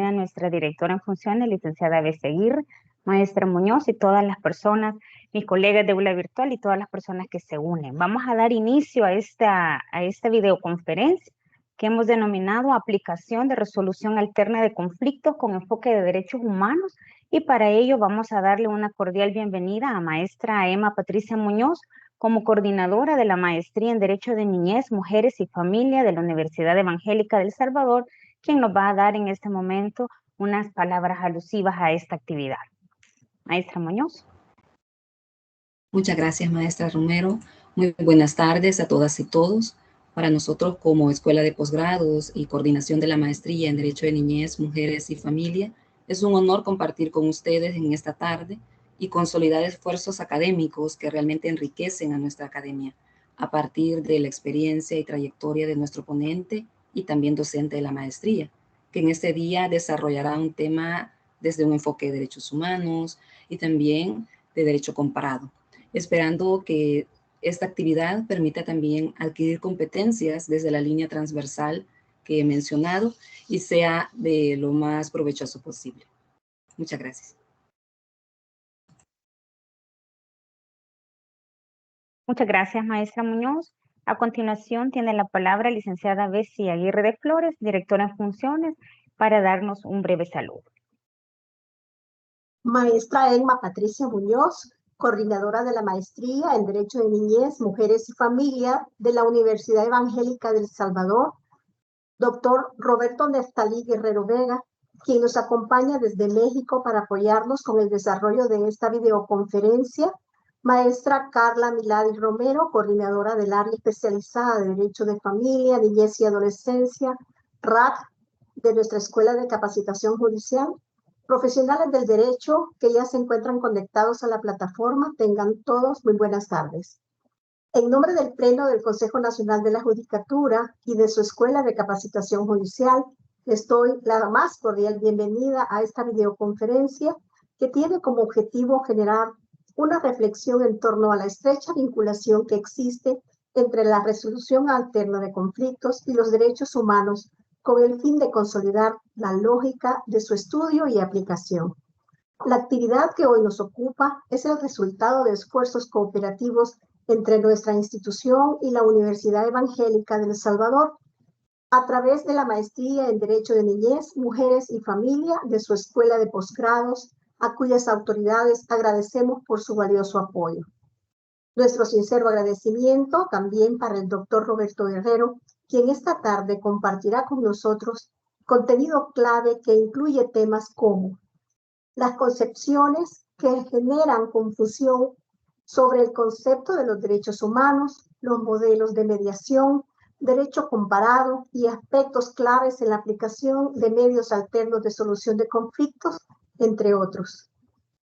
a nuestra directora en funciones, licenciada Bessie Aguirre, maestra Muñoz y todas las personas, mis colegas de aula virtual y todas las personas que se unen. Vamos a dar inicio a esta videoconferencia que hemos denominado Aplicación de Resolución Alterna de Conflictos con Enfoque de Derechos Humanos, y para ello vamos a darle una cordial bienvenida a maestra Emma Patricia Muñoz como coordinadora de la Maestría en Derecho de Niñez, Mujeres y Familia de la Universidad Evangélica del Salvador, quien nos va a dar en este momento unas palabras alusivas a esta actividad. Maestra Muñoz. Muchas gracias, maestra Romero. Muy buenas tardes a todas y todos. Para nosotros, como Escuela de Posgrados y Coordinación de la Maestría en Derecho de Niñez, Mujeres y Familia, es un honor compartir con ustedes en esta tarde y consolidar esfuerzos académicos que realmente enriquecen a nuestra academia a partir de la experiencia y trayectoria de nuestro ponente y también docente de la maestría, que en este día desarrollará un tema desde un enfoque de derechos humanos y también de derecho comparado, esperando que esta actividad permita también adquirir competencias desde la línea transversal que he mencionado y sea de lo más provechoso posible. Muchas gracias. Muchas gracias, maestra Muñoz. A continuación tiene la palabra licenciada Bessie Aguirre de Flores, directora en funciones, para darnos un breve saludo. Maestra Emma Patricia Muñoz, coordinadora de la Maestría en Derecho de Niñez, Mujeres y Familia de la Universidad Evangélica del Salvador. Doctor Roberto Neftalí Guerrero Vega, quien nos acompaña desde México para apoyarnos con el desarrollo de esta videoconferencia. Maestra Carla Milady Romero, coordinadora del área especializada de Derecho de Familia, Niñez y Adolescencia, RAC, de nuestra Escuela de Capacitación Judicial. Profesionales del derecho que ya se encuentran conectados a la plataforma, tengan todos muy buenas tardes. En nombre del Pleno del Consejo Nacional de la Judicatura y de su Escuela de Capacitación Judicial, les doy la más cordial bienvenida a esta videoconferencia que tiene como objetivo generar una reflexión en torno a la estrecha vinculación que existe entre la resolución alterna de conflictos y los derechos humanos con el fin de consolidar la lógica de su estudio y aplicación. La actividad que hoy nos ocupa es el resultado de esfuerzos cooperativos entre nuestra institución y la Universidad Evangélica de El Salvador, a través de la Maestría en Derecho de Niñez, Mujeres y Familia de su Escuela de Posgrados, a cuyas autoridades agradecemos por su valioso apoyo. Nuestro sincero agradecimiento también para el doctor Roberto Guerrero, quien esta tarde compartirá con nosotros contenido clave que incluye temas como las concepciones que generan confusión sobre el concepto de los derechos humanos, los modelos de mediación, derecho comparado y aspectos claves en la aplicación de medios alternos de solución de conflictos, entre otros.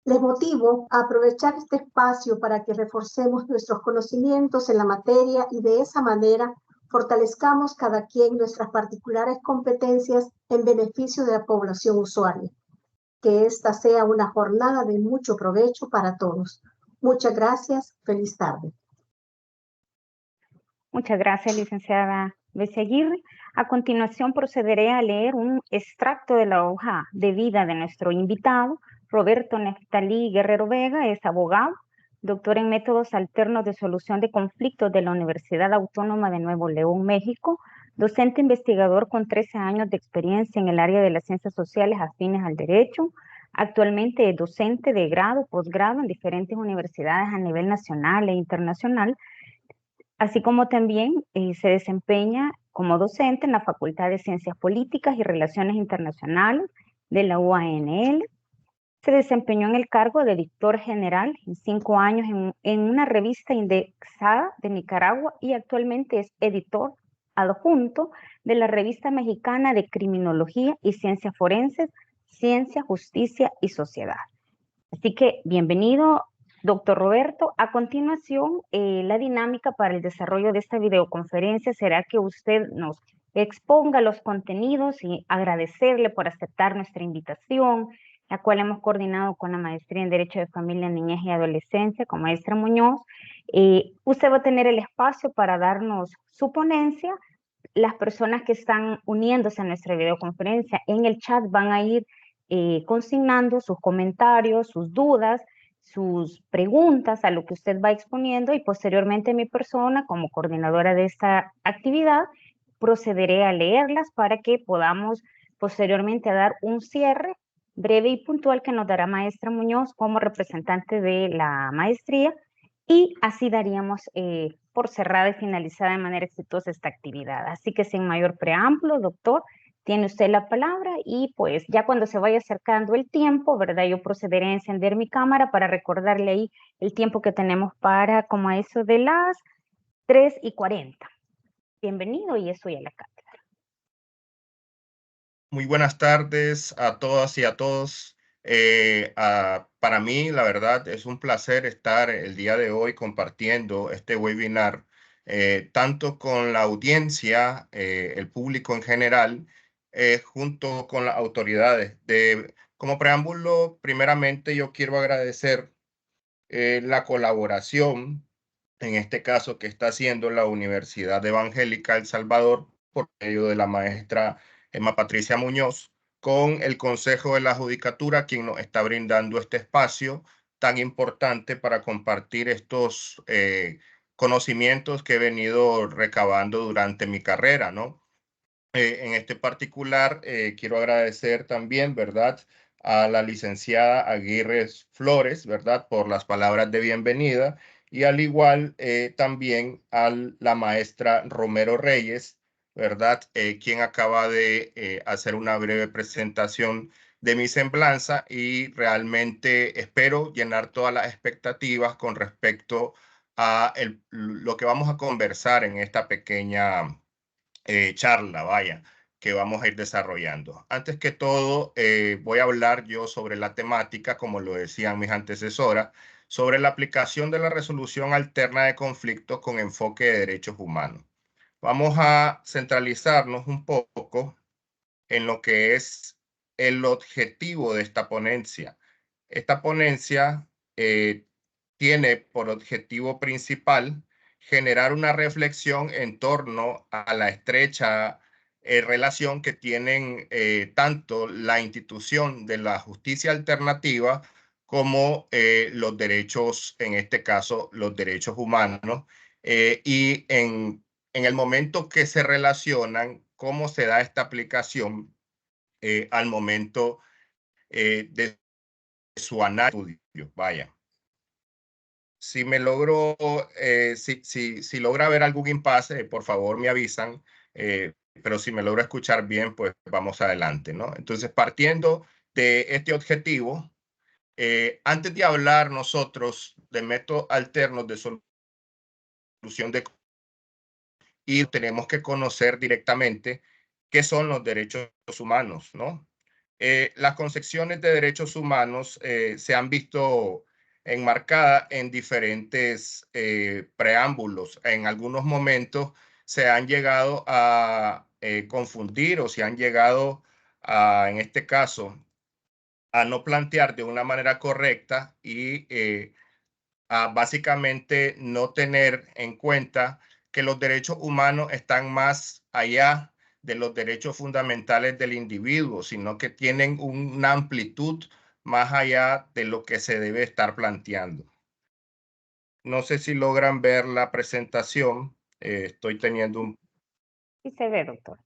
Les motivo a aprovechar este espacio para que reforcemos nuestros conocimientos en la materia y de esa manera fortalezcamos cada quien nuestras particulares competencias en beneficio de la población usuaria. Que esta sea una jornada de mucho provecho para todos. Muchas gracias. Feliz tarde. Muchas gracias, licenciada Bessie Aguirre. A continuación procederé a leer un extracto de la hoja de vida de nuestro invitado. Roberto Neftalí Guerrero Vega es abogado, doctor en métodos alternos de solución de conflictos de la Universidad Autónoma de Nuevo León, México, docente investigador con 13 años de experiencia en el área de las ciencias sociales afines al derecho. Actualmente es docente de grado, posgrado en diferentes universidades a nivel nacional e internacional, así como también se desempeña como docente en la Facultad de Ciencias Políticas y Relaciones Internacionales de la UANL. Se desempeñó en el cargo de editor general en 5 años en una revista indexada de Nicaragua y actualmente es editor adjunto de la revista mexicana de Criminología y Ciencias Forenses, Ciencia, Justicia y Sociedad. Así que bienvenido, doctor Roberto. A continuación, la dinámica para el desarrollo de esta videoconferencia será que usted nos exponga los contenidos y agradecerle por aceptar nuestra invitación, la cual hemos coordinado con la Maestría en Derecho de Familia, Niñez y Adolescencia, con maestra Muñoz. Usted va a tener el espacio para darnos su ponencia, las personas que están uniéndose a nuestra videoconferencia en el chat van a ir consignando sus comentarios, sus dudas, sus preguntas a lo que usted va exponiendo, y posteriormente mi persona, como coordinadora de esta actividad, procederé a leerlas para que podamos posteriormente dar un cierre breve y puntual que nos dará maestra Muñoz como representante de la maestría, y así daríamos por cerrada y finalizada de manera exitosa esta actividad. Así que sin mayor preámbulo, doctor, tiene usted la palabra, y pues ya cuando se vaya acercando el tiempo, ¿verdad? Yo procederé a encender mi cámara para recordarle ahí el tiempo que tenemos para como a eso de las 3:40. Bienvenido, y estoy a la cátedra. Muy buenas tardes a todas y a todos. Para mí, la verdad, es un placer estar el día de hoy compartiendo este webinar, tanto con la audiencia, el público en general, junto con las autoridades. Como preámbulo, primeramente yo quiero agradecer la colaboración, en este caso que está haciendo la Universidad Evangélica El Salvador por medio de la maestra Emma Patricia Muñoz, con el Consejo de la Judicatura, quien nos está brindando este espacio tan importante para compartir estos conocimientos que he venido recabando durante mi carrera, ¿no? En este particular, quiero agradecer también, ¿verdad?, a la licenciada Aguirre Flores, ¿verdad?, por las palabras de bienvenida, y al igual también a la maestra Romero Reyes, ¿verdad?, quien acaba de hacer una breve presentación de mi semblanza, y realmente espero llenar todas las expectativas con respecto a lo que vamos a conversar en esta pequeña charla, vaya, que vamos a ir desarrollando. Antes que todo, voy a hablar yo sobre la temática, como lo decían mis antecesoras, sobre la aplicación de la resolución alterna de conflictos con enfoque de derechos humanos. Vamos a centralizarnos un poco en lo que es el objetivo de esta ponencia. Esta ponencia tiene por objetivo principal generar una reflexión en torno a la estrecha relación que tienen tanto la institución de la justicia alternativa como los derechos, en este caso, los derechos humanos, y en el momento que se relacionan, cómo se da esta aplicación al momento de su análisis. Vaya. Si me logro, si logra haber algún impasse, por favor me avisan, pero si me logro escuchar bien, pues vamos adelante, ¿no? Entonces, partiendo de este objetivo, antes de hablar nosotros de métodos alternos de solución de, y tenemos que conocer directamente qué son los derechos humanos, ¿no? Las concepciones de derechos humanos se han visto enmarcadas en diferentes preámbulos. En algunos momentos se han llegado a confundir, o se han llegado a, en este caso, a no plantear de una manera correcta, y a básicamente no tener en cuenta que los derechos humanos están más allá de los derechos fundamentales del individuo, sino que tienen una amplitud más allá de lo que se debe estar planteando. No sé si logran ver la presentación. Estoy teniendo un Sí se ve, doctor.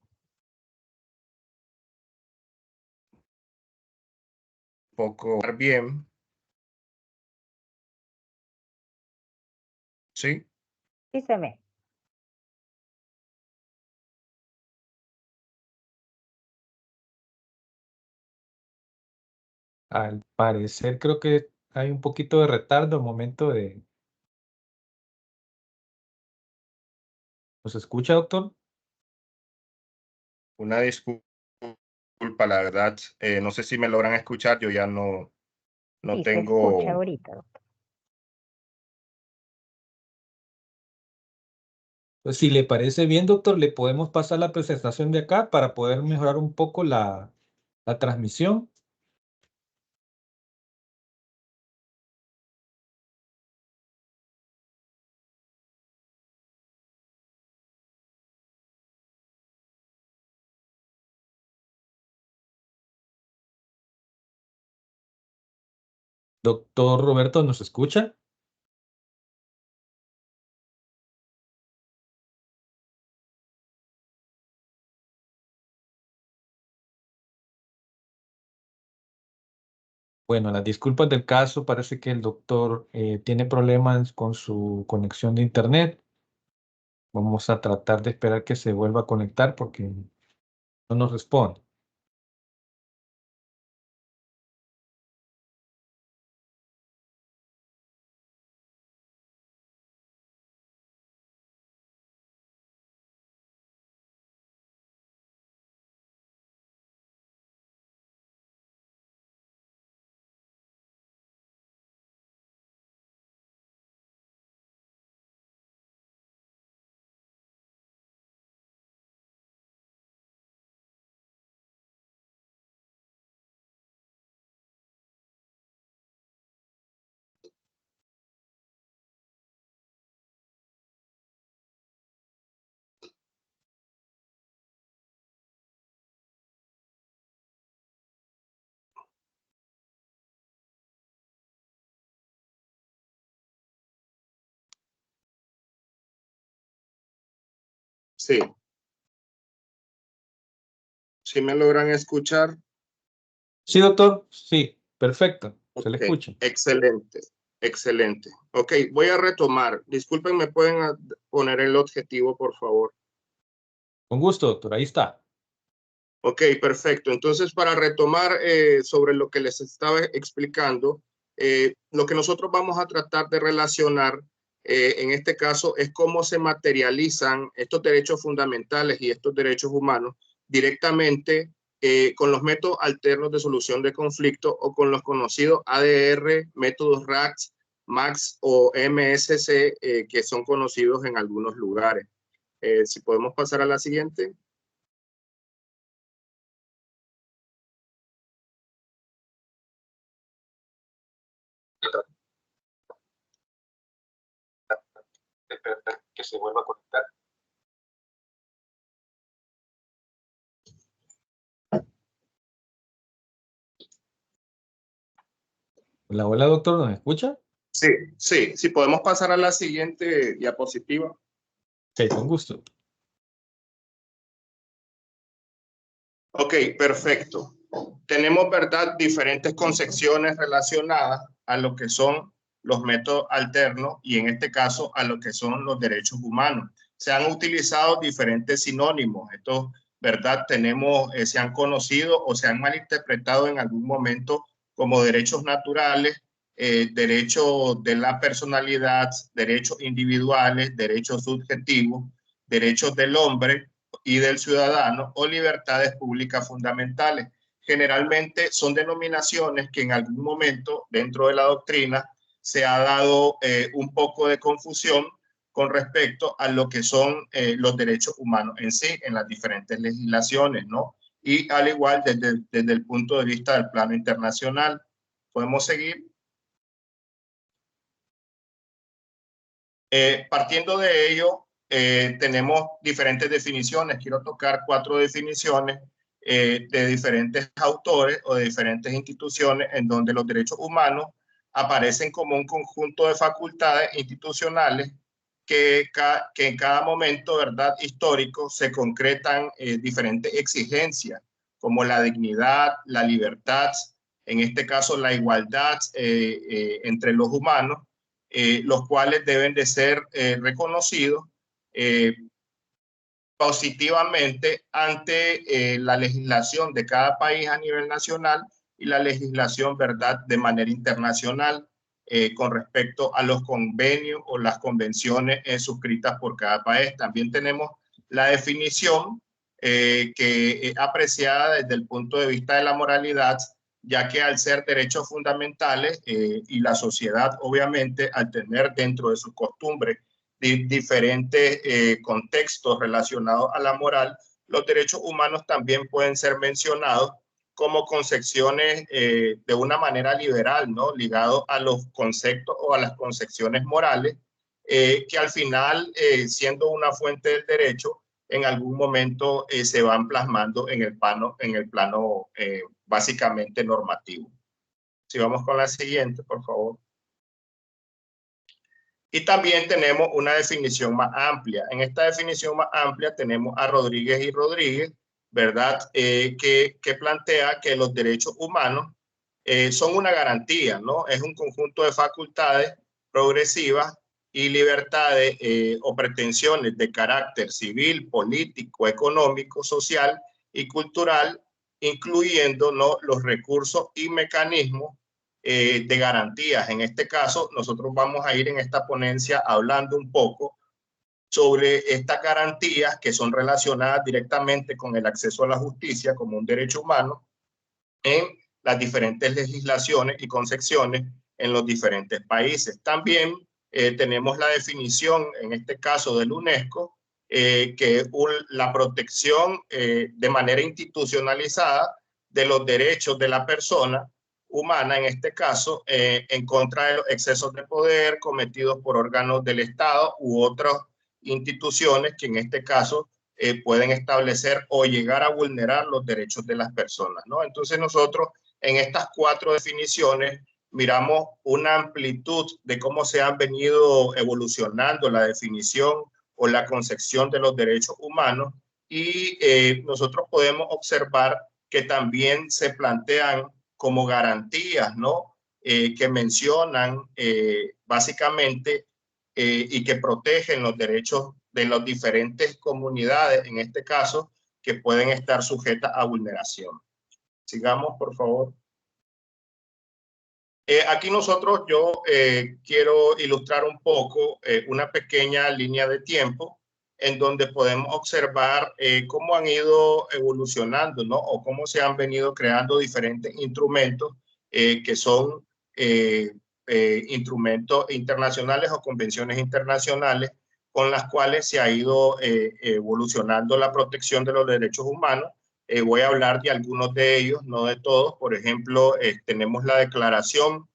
poco bien. ¿Sí? Sí se ve. Al parecer creo que hay un poquito de retardo al momento de... ¿Nos escucha, doctor? Una disculpa, la verdad. No sé si me logran escuchar. Yo ya no Sí, se escucha tengo... ahorita, doctor. Pues si le parece bien, doctor, le podemos pasar la presentación de acá para poder mejorar un poco la transmisión. Doctor Roberto, ¿nos escucha? Bueno, las disculpas del caso, parece que el doctor tiene problemas con su conexión de internet. Vamos a tratar de esperar que se vuelva a conectar porque no nos responde. Sí, ¿sí me logran escuchar? Sí, doctor. Sí, perfecto. Se le Ok, escucha. excelente, excelente. Ok, voy a retomar. Disculpen, ¿me pueden poner el objetivo, por favor? Con gusto, doctor. Ahí está. Ok, perfecto. Entonces, para retomar sobre lo que les estaba explicando, lo que nosotros vamos a tratar de relacionar en este caso es cómo se materializan estos derechos fundamentales y estos derechos humanos directamente con los métodos alternos de solución de conflicto o con los conocidos ADR, métodos RACS, MAX o MSC, que son conocidos en algunos lugares. Si podemos pasar a la siguiente. Que se vuelva a conectar. Hola, hola, doctor. ¿Nos escucha? Sí, sí, sí, podemos pasar a la siguiente diapositiva. Ok, con gusto. Ok, perfecto. Tenemos, ¿verdad?, diferentes concepciones relacionadas a lo que son los métodos alternos y en este caso a lo que son los derechos humanos. Se han utilizado diferentes sinónimos. Estos, ¿verdad?, se han conocido o se han malinterpretado en algún momento como derechos naturales, derechos de la personalidad, derechos individuales, derechos subjetivos, derechos del hombre y del ciudadano o libertades públicas fundamentales. Generalmente son denominaciones que en algún momento dentro de la doctrina se ha dado un poco de confusión con respecto a lo que son los derechos humanos en sí, en las diferentes legislaciones, ¿no? Y al igual desde el punto de vista del plano internacional. ¿Podemos seguir? Partiendo de ello, tenemos diferentes definiciones. Quiero tocar 4 definiciones de diferentes autores o de diferentes instituciones en donde los derechos humanos aparecen como un conjunto de facultades institucionales que en cada momento, ¿verdad?, histórico se concretan diferentes exigencias como la dignidad, la libertad, en este caso la igualdad entre los humanos, los cuales deben de ser reconocidos positivamente ante la legislación de cada país a nivel nacional y la legislación, ¿verdad?, de manera internacional con respecto a los convenios o las convenciones suscritas por cada país. También tenemos la definición que es apreciada desde el punto de vista de la moralidad, ya que al ser derechos fundamentales y la sociedad, obviamente, al tener dentro de sus costumbres diferentes contextos relacionados a la moral, los derechos humanos también pueden ser mencionados como concepciones de una manera liberal, ¿no? Ligados a los conceptos o a las concepciones morales, que al final, siendo una fuente del derecho, en algún momento se van plasmando en el plano básicamente normativo. Si vamos con la siguiente, por favor. Y también tenemos una definición más amplia. En esta definición más amplia tenemos a Rodríguez y Rodríguez, ¿verdad? Que plantea que los derechos humanos son una garantía, ¿no? Es un conjunto de facultades progresivas y libertades o pretensiones de carácter civil, político, económico, social y cultural, incluyendo, ¿no?, los recursos y mecanismos de garantías. En este caso, nosotros vamos a ir en esta ponencia hablando un poco sobre estas garantías que son relacionadas directamente con el acceso a la justicia como un derecho humano en las diferentes legislaciones y concepciones en los diferentes países. También tenemos la definición, en este caso del UNESCO, que es la protección de manera institucionalizada de los derechos de la persona humana, en este caso, en contra de los excesos de poder cometidos por órganos del Estado u otras instituciones que en este caso pueden establecer o llegar a vulnerar los derechos de las personas, ¿no? Entonces nosotros en estas 4 definiciones miramos una amplitud de cómo se han venido evolucionando la definición o la concepción de los derechos humanos y nosotros podemos observar que también se plantean como garantías, ¿no? Que mencionan básicamente y que protegen los derechos de las diferentes comunidades, en este caso, que pueden estar sujetas a vulneración. Sigamos, por favor. Aquí yo quiero ilustrar un poco una pequeña línea de tiempo en donde podemos observar cómo han ido evolucionando, ¿no? O cómo se han venido creando diferentes instrumentos que son instrumentos internacionales o convenciones internacionales con las cuales se ha ido evolucionando la protección de los derechos humanos. Voy a hablar de algunos de ellos, no de todos. Por ejemplo, tenemos la Declaración,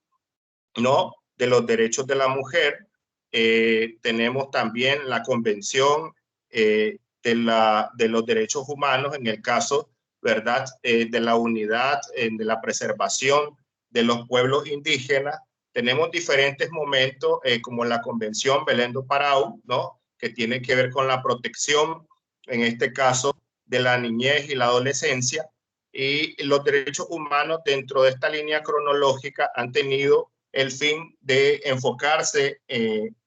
¿no?, de los Derechos de la Mujer. Tenemos también la Convención de los Derechos Humanos en el caso, ¿verdad?, de la unidad, de la preservación de los pueblos indígenas. Tenemos diferentes momentos como la Convención Belém do Pará, ¿no?, que tiene que ver con la protección, en este caso, de la niñez y la adolescencia. Y los derechos humanos dentro de esta línea cronológica han tenido el fin de enfocarse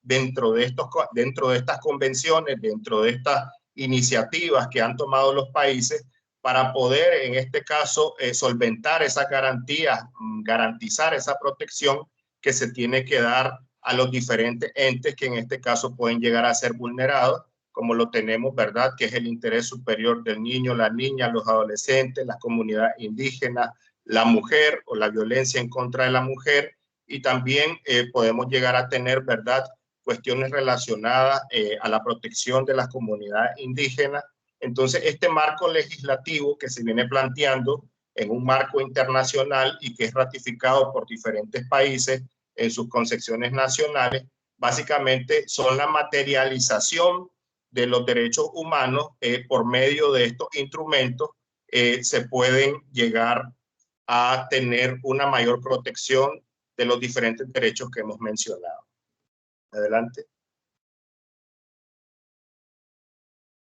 dentro de estas convenciones, dentro de estas iniciativas que han tomado los países para poder, en este caso, solventar esas garantías, garantizar esa protección que se tiene que dar a los diferentes entes que en este caso pueden llegar a ser vulnerados, como lo tenemos, ¿verdad?, que es el interés superior del niño, la niña, los adolescentes, las comunidades indígenas, la mujer o la violencia en contra de la mujer, y también podemos llegar a tener, ¿verdad?, cuestiones relacionadas a la protección de las comunidades indígenas. Entonces, este marco legislativo que se viene planteando en un marco internacional y que es ratificado por diferentes países en sus concepciones nacionales, básicamente son la materialización de los derechos humanos. Por medio de estos instrumentos se pueden llegar a tener una mayor protección de los diferentes derechos que hemos mencionado. Adelante.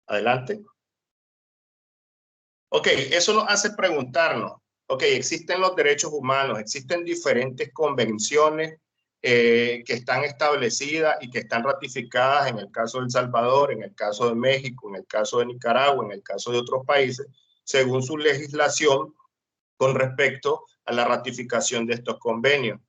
Adelante. Ok, eso nos hace preguntarnos, ok, existen los derechos humanos, existen diferentes convenciones que están establecidas y que están ratificadas en el caso de El Salvador, en el caso de México, en el caso de Nicaragua, en el caso de otros países, según su legislación con respecto a la ratificación de estos convenios.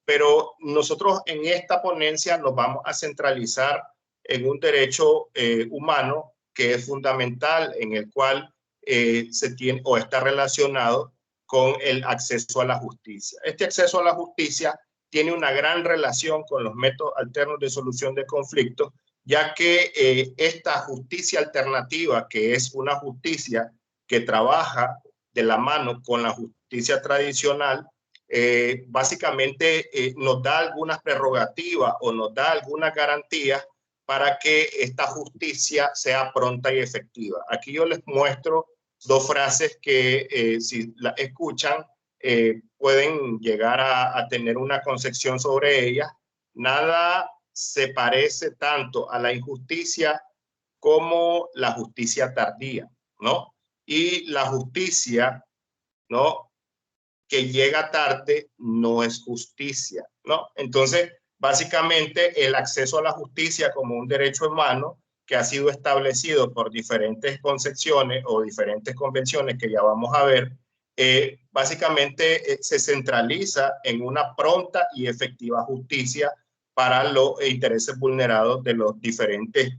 Pero nosotros en esta ponencia nos vamos a centralizar en un derecho humano que es fundamental, en el cual se tiene o está relacionado con el acceso a la justicia. Este acceso a la justicia tiene una gran relación con los métodos alternos de solución de conflictos, ya que esta justicia alternativa, que es una justicia que trabaja de la mano con la justicia tradicional, básicamente nos da algunas prerrogativas o nos da algunas garantías para que esta justicia sea pronta y efectiva. Aquí yo les muestro 2 frases que si la escuchan pueden llegar a tener una concepción sobre ellas. Nada se parece tanto a la injusticia como la justicia tardía, ¿no? Y la justicia, ¿no?, que llega tarde no es justicia, ¿no? Entonces, básicamente, el acceso a la justicia como un derecho humano que ha sido establecido por diferentes concepciones o diferentes convenciones que ya vamos a ver, básicamente se centraliza en una pronta y efectiva justicia para los intereses vulnerados de los diferentes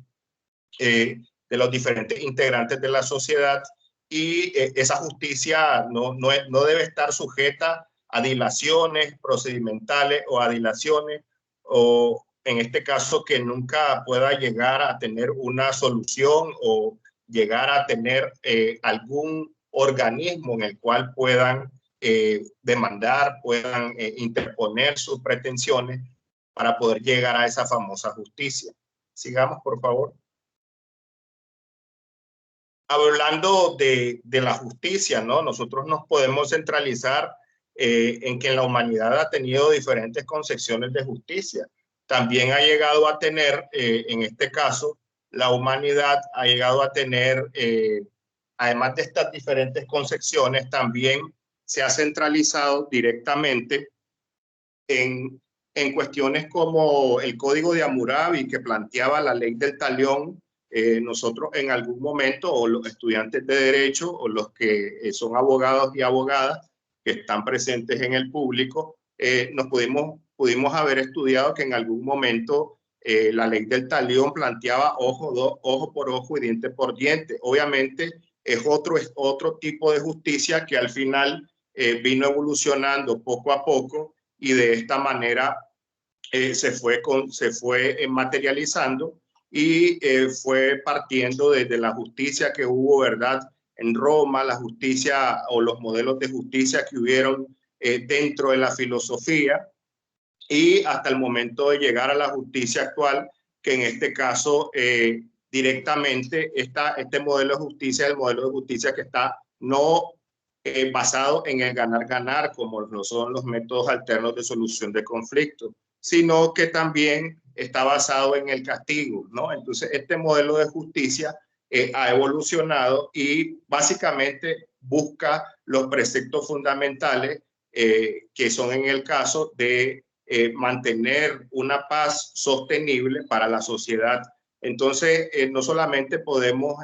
integrantes de la sociedad, y esa justicia no debe estar sujeta a dilaciones procedimentales o a dilaciones, o en este caso que nunca pueda llegar a tener una solución o llegar a tener algún organismo en el cual puedan demandar, puedan interponer sus pretensiones para poder llegar a esa famosa justicia. Sigamos, por favor. Hablando de la justicia, ¿no? Nosotros nos podemos centralizar en que la humanidad ha tenido diferentes concepciones de justicia. También ha llegado a tener, en este caso, la humanidad ha llegado a tener, además de estas diferentes concepciones, también se ha centralizado directamente en cuestiones como el Código de Hammurabi, que planteaba la ley del talión. Nosotros en algún momento, o los estudiantes de derecho, o los que son abogados y abogadas que están presentes en el público, nos pudimos haber estudiado que en algún momento la ley del talión planteaba ojo por ojo y diente por diente. Obviamente es otro tipo de justicia que al final vino evolucionando poco a poco, y de esta manera se fue materializando, y fue partiendo desde la justicia que hubo, ¿verdad?, en Roma, la justicia o los modelos de justicia que hubieron dentro de la filosofía, y hasta el momento de llegar a la justicia actual, que en este caso directamente este modelo de justicia es el modelo de justicia que está no basado en el ganar-ganar, como lo son los métodos alternos de solución de conflictos, sino que también está basado en el castigo, ¿no? Entonces, este modelo de justicia ha evolucionado y básicamente busca los preceptos fundamentales que son en el caso de mantener una paz sostenible para la sociedad. Entonces, no solamente podemos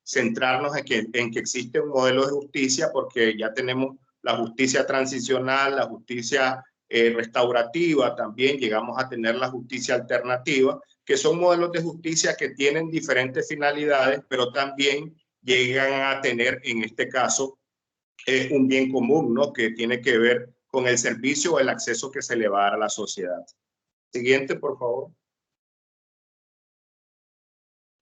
centrarnos en que existe un modelo de justicia, porque ya tenemos la justicia transicional, la justicia restaurativa, también llegamos a tener la justicia alternativa, que son modelos de justicia que tienen diferentes finalidades, pero también llegan a tener, en este caso, un bien común, ¿no?, que tiene que ver con el servicio o el acceso que se le va a dar a la sociedad. Siguiente, por favor.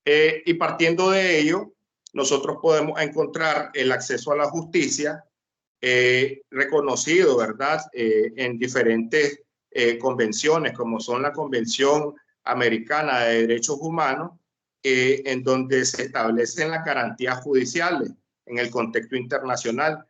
Y partiendo de ello, nosotros podemos encontrar el acceso a la justicia reconocido, ¿verdad?, en diferentes convenciones, como son la Convención Americana de Derechos Humanos, en donde se establecen las garantías judiciales en el contexto internacional.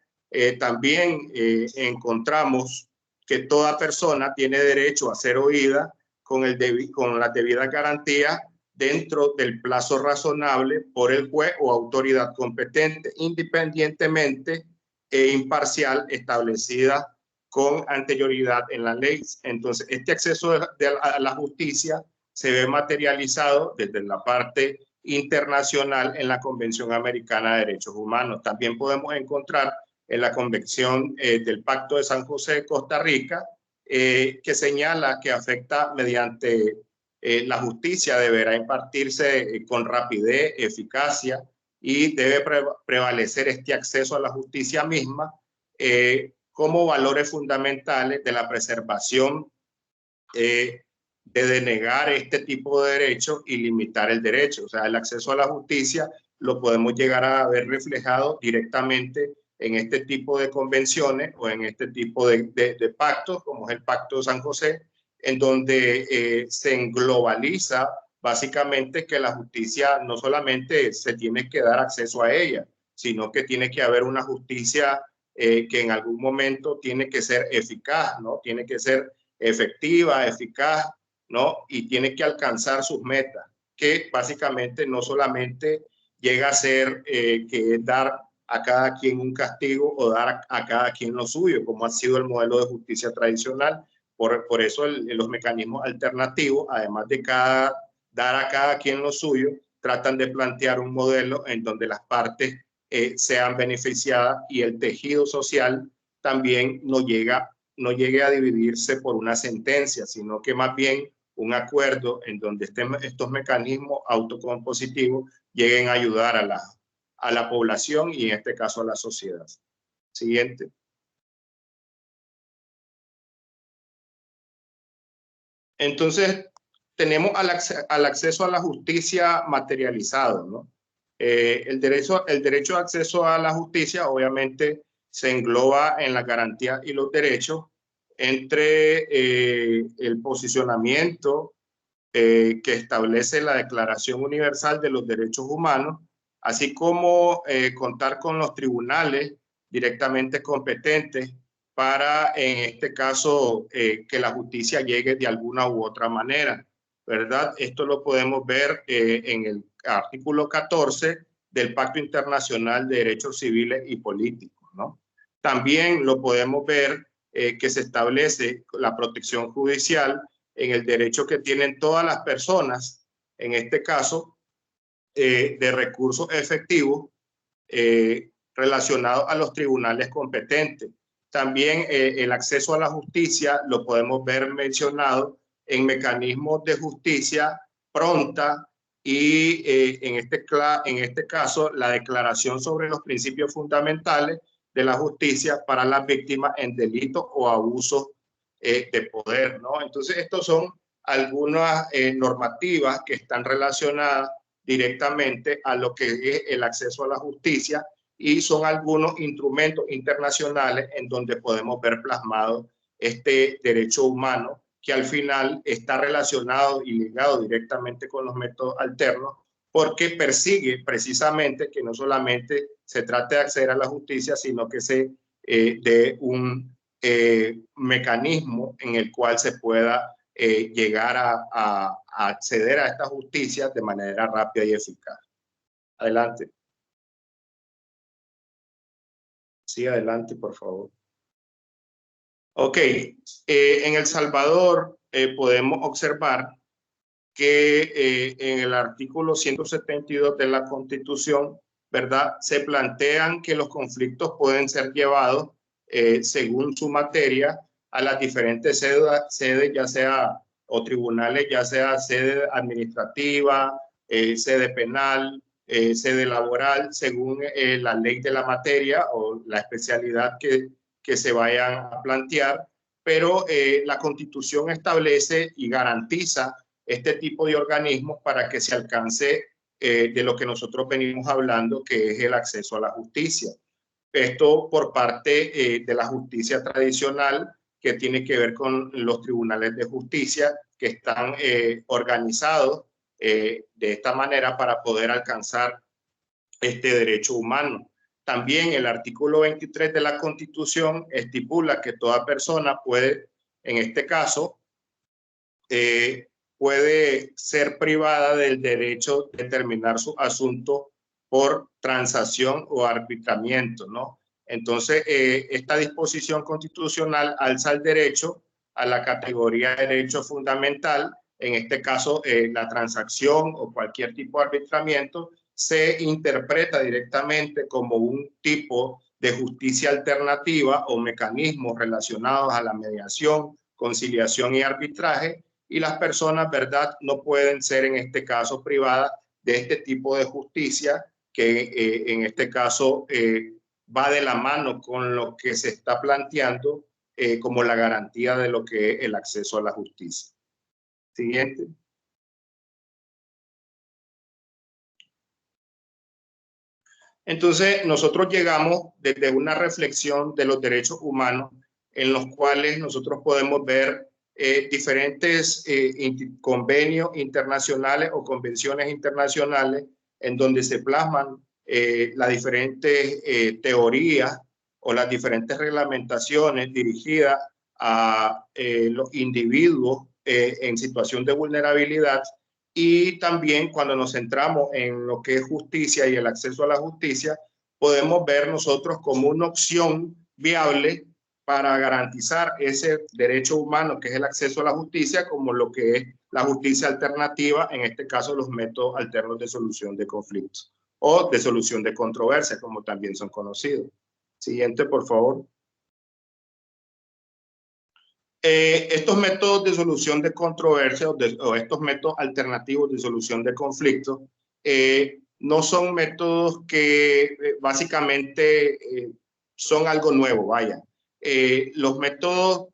También encontramos que toda persona tiene derecho a ser oída con las debidas garantías dentro del plazo razonable por el juez o autoridad competente, independientemente e imparcial, establecida con anterioridad en la ley. Entonces, este acceso a la justicia se ve materializado desde la parte internacional en la Convención Americana de Derechos Humanos. También podemos encontrar en la Convención del Pacto de San José de Costa Rica, que señala que afecta mediante la justicia deberá impartirse con rapidez, eficacia, y debe prevalecer este acceso a la justicia misma como valores fundamentales de la preservación de denegar este tipo de derechos y limitar el derecho. O sea, el acceso a la justicia lo podemos llegar a ver reflejado directamente en este tipo de convenciones o en este tipo de pactos, como es el Pacto de San José, en donde se globaliza básicamente que la justicia no solamente se tiene que dar acceso a ella, sino que tiene que haber una justicia que en algún momento tiene que ser eficaz, ¿no? Tiene que ser efectiva, eficaz, ¿no? Y tiene que alcanzar sus metas, que básicamente no solamente llega a ser que es dar a cada quien un castigo o dar a cada quien lo suyo, como ha sido el modelo de justicia tradicional. Por eso los mecanismos alternativos, además de dar a cada quien lo suyo, tratan de plantear un modelo en donde las partes sean beneficiadas y el tejido social también no llegue a dividirse por una sentencia, sino que más bien un acuerdo en donde estos mecanismos autocompositivos lleguen a ayudar a la población y en este caso a la sociedad. Siguiente. Entonces, tenemos al acceso a la justicia materializado, ¿no? El derecho de acceso a la justicia obviamente se engloba en la garantía y los derechos entre el posicionamiento que establece la Declaración Universal de los Derechos Humanos, así como contar con los tribunales directamente competentes para, en este caso, que la justicia llegue de alguna u otra manera, ¿verdad? Esto lo podemos ver en el artículo 14 del Pacto Internacional de Derechos Civiles y Políticos, ¿no? También lo podemos ver que se establece la protección judicial en el derecho que tienen todas las personas, en este caso, de recursos efectivos relacionados a los tribunales competentes. También el acceso a la justicia lo podemos ver mencionado en mecanismos de justicia pronta y en este caso la Declaración sobre los Principios Fundamentales de la Justicia para las víctimas en delitos o abusos de poder, ¿no? Entonces, estos son algunas normativas que están relacionadas directamente a lo que es el acceso a la justicia y son algunos instrumentos internacionales en donde podemos ver plasmado este derecho humano que al final está relacionado y ligado directamente con los métodos alternos porque persigue precisamente que no solamente se trate de acceder a la justicia, sino que se dé un mecanismo en el cual se pueda llegar a acceder a esta justicia de manera rápida y eficaz. Adelante. Sí, adelante, por favor. Ok, en El Salvador podemos observar que en el artículo 172 de la Constitución, ¿verdad? Se plantean que los conflictos pueden ser llevados según su materia a las diferentes sedes, ya sea o tribunales, ya sea sede administrativa, sede penal, sede laboral, según la ley de la materia o la especialidad que se vayan a plantear, pero la Constitución establece y garantiza este tipo de organismos para que se alcance de lo que nosotros venimos hablando, que es el acceso a la justicia. Esto por parte de la justicia tradicional, que tiene que ver con los tribunales de justicia que están organizados de esta manera para poder alcanzar este derecho humano. También el artículo 23 de la Constitución estipula que toda persona puede, en este caso, puede ser privada del derecho de terminar su asunto por transacción o arbitramiento, ¿no? Entonces, esta disposición constitucional alza el derecho a la categoría de derecho fundamental. En este caso, la transacción o cualquier tipo de arbitramiento se interpreta directamente como un tipo de justicia alternativa o mecanismos relacionados a la mediación, conciliación y arbitraje, y las personas, ¿verdad?, no pueden ser en este caso privadas de este tipo de justicia que en este caso va de la mano con lo que se está planteando como la garantía de lo que es el acceso a la justicia. Siguiente. Entonces, nosotros llegamos desde una reflexión de los derechos humanos en los cuales nosotros podemos ver diferentes convenios internacionales o convenciones internacionales en donde se plasman las diferentes teorías o las diferentes reglamentaciones dirigidas a los individuos en situación de vulnerabilidad, y también cuando nos centramos en lo que es justicia y el acceso a la justicia, podemos ver nosotros como una opción viable para garantizar ese derecho humano que es el acceso a la justicia, como lo que es la justicia alternativa, en este caso los métodos alternos de solución de conflictos o de solución de controversias, como también son conocidos. Siguiente, por favor. Estos métodos de solución de controversia o estos métodos alternativos de solución de conflictos no son métodos que básicamente son algo nuevo, vaya. Los métodos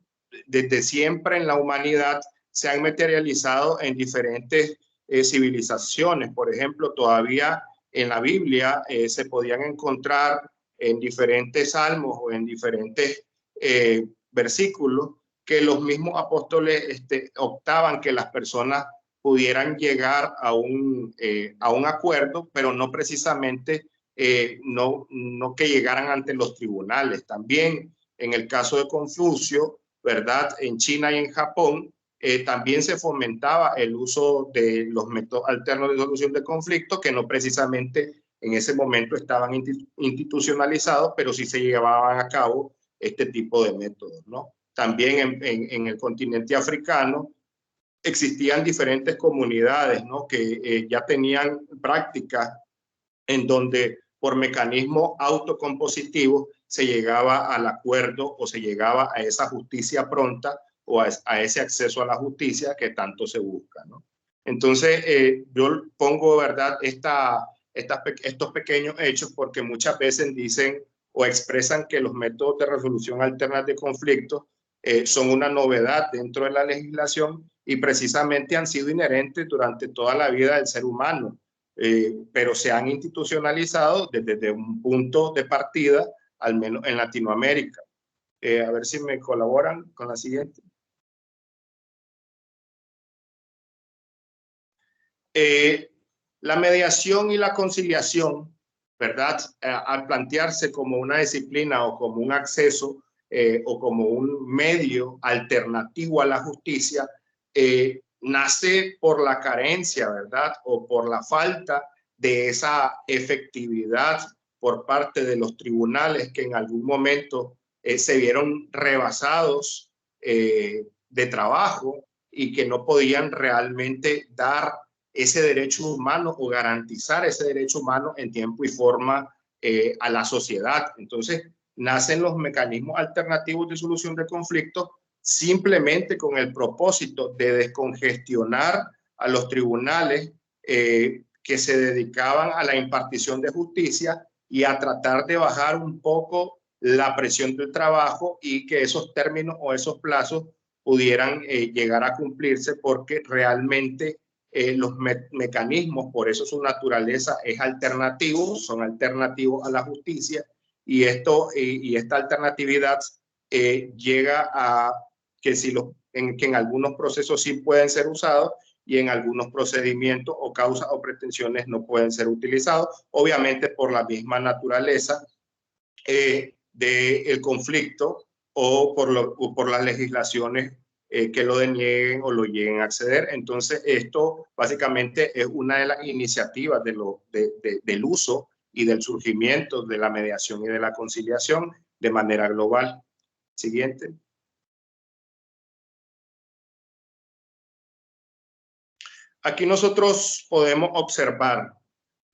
desde siempre en la humanidad se han materializado en diferentes civilizaciones. Por ejemplo, todavía en la Biblia se podían encontrar en diferentes salmos o en diferentes versículos que los mismos apóstoles optaban que las personas pudieran llegar a un acuerdo, pero no precisamente no que llegaran ante los tribunales. También en el caso de Confucio, ¿verdad? En China y en Japón, también se fomentaba el uso de los métodos alternos de solución de conflictos, que no precisamente en ese momento estaban institucionalizados, pero sí se llevaban a cabo este tipo de métodos, ¿no? También en el continente africano existían diferentes comunidades, ¿no? Que ya tenían prácticas en donde por mecanismos autocompositivos se llegaba al acuerdo o se llegaba a esa justicia pronta o a ese acceso a la justicia que tanto se busca, ¿no? Entonces, yo pongo, ¿verdad?, estos pequeños hechos porque muchas veces dicen o expresan que los métodos de resolución alterna de conflictos son una novedad dentro de la legislación y precisamente han sido inherentes durante toda la vida del ser humano, pero se han institucionalizado desde un punto de partida, al menos en Latinoamérica. A ver si me colaboran con la siguiente. La mediación y la conciliación, ¿verdad? Al plantearse como una disciplina o como un acceso o como un medio alternativo a la justicia, nace por la carencia, ¿verdad? O por la falta de esa efectividad por parte de los tribunales que en algún momento se vieron rebasados de trabajo y que no podían realmente dar ese derecho humano o garantizar ese derecho humano en tiempo y forma a la sociedad. Entonces, nacen los mecanismos alternativos de solución de conflictos simplemente con el propósito de descongestionar a los tribunales que se dedicaban a la impartición de justicia y a tratar de bajar un poco la presión del trabajo y que esos términos o esos plazos pudieran llegar a cumplirse, porque realmente los mecanismos, por eso su naturaleza es alternativo, son alternativos a la justicia, y esta alternatividad llega a que que en algunos procesos sí pueden ser usados y en algunos procedimientos o causas o pretensiones no pueden ser utilizados, obviamente por la misma naturaleza del conflicto o por las legislaciones que lo denieguen o lo lleguen a acceder. Entonces, esto básicamente es una de las iniciativas del uso y del surgimiento de la mediación y de la conciliación de manera global. Siguiente. Aquí nosotros podemos observar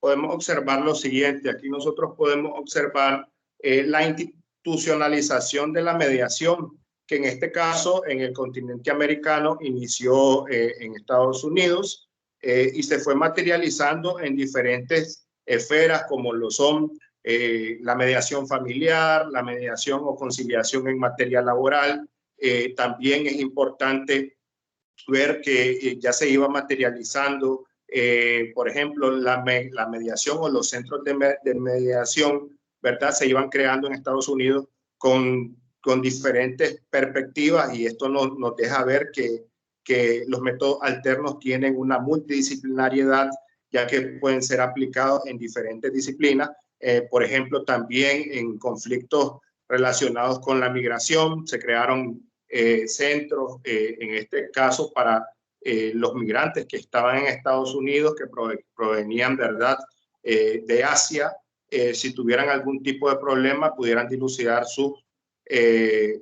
lo siguiente. Aquí nosotros podemos observar la institucionalización de la mediación, que en este caso en el continente americano inició en Estados Unidos y se fue materializando en diferentes esferas como lo son la mediación familiar, la mediación o conciliación en materia laboral. También es importante ver que ya se iba materializando, por ejemplo, la mediación o los centros de mediación, ¿verdad? Se iban creando en Estados Unidos con diferentes perspectivas, y esto nos deja ver que los métodos alternos tienen una multidisciplinariedad, ya que pueden ser aplicados en diferentes disciplinas. Por ejemplo, también en conflictos relacionados con la migración. Se crearon centros, en este caso, para los migrantes que estaban en Estados Unidos, que provenían, ¿verdad?, de Asia. Si tuvieran algún tipo de problema, pudieran dilucidar sus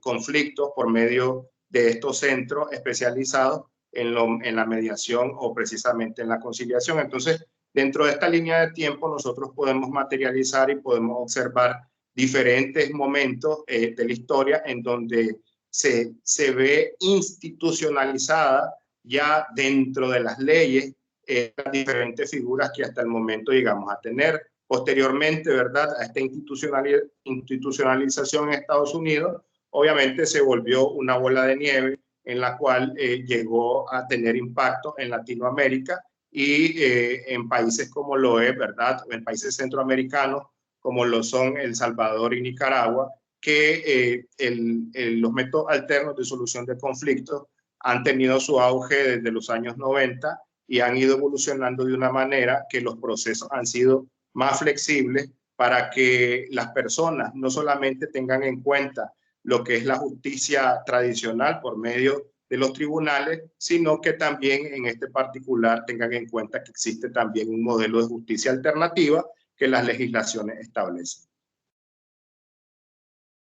conflictos por medio de estos centros especializados en la mediación o precisamente en la conciliación. Entonces, dentro de esta línea de tiempo, nosotros podemos materializar y podemos observar diferentes momentos de la historia en donde se ve institucionalizada ya dentro de las leyes las diferentes figuras que hasta el momento llegamos a tener. Posteriormente, ¿verdad?, a esta institucionalización en Estados Unidos, obviamente se volvió una bola de nieve en la cual llegó a tener impacto en Latinoamérica y en países como lo es, ¿verdad?, en países centroamericanos como lo son El Salvador y Nicaragua, que los métodos alternos de solución de conflictos han tenido su auge desde los años 90 y han ido evolucionando de una manera que los procesos han sido más flexibles para que las personas no solamente tengan en cuenta lo que es la justicia tradicional por medio de los tribunales, sino que también en este particular tengan en cuenta que existe también un modelo de justicia alternativa que las legislaciones establecen.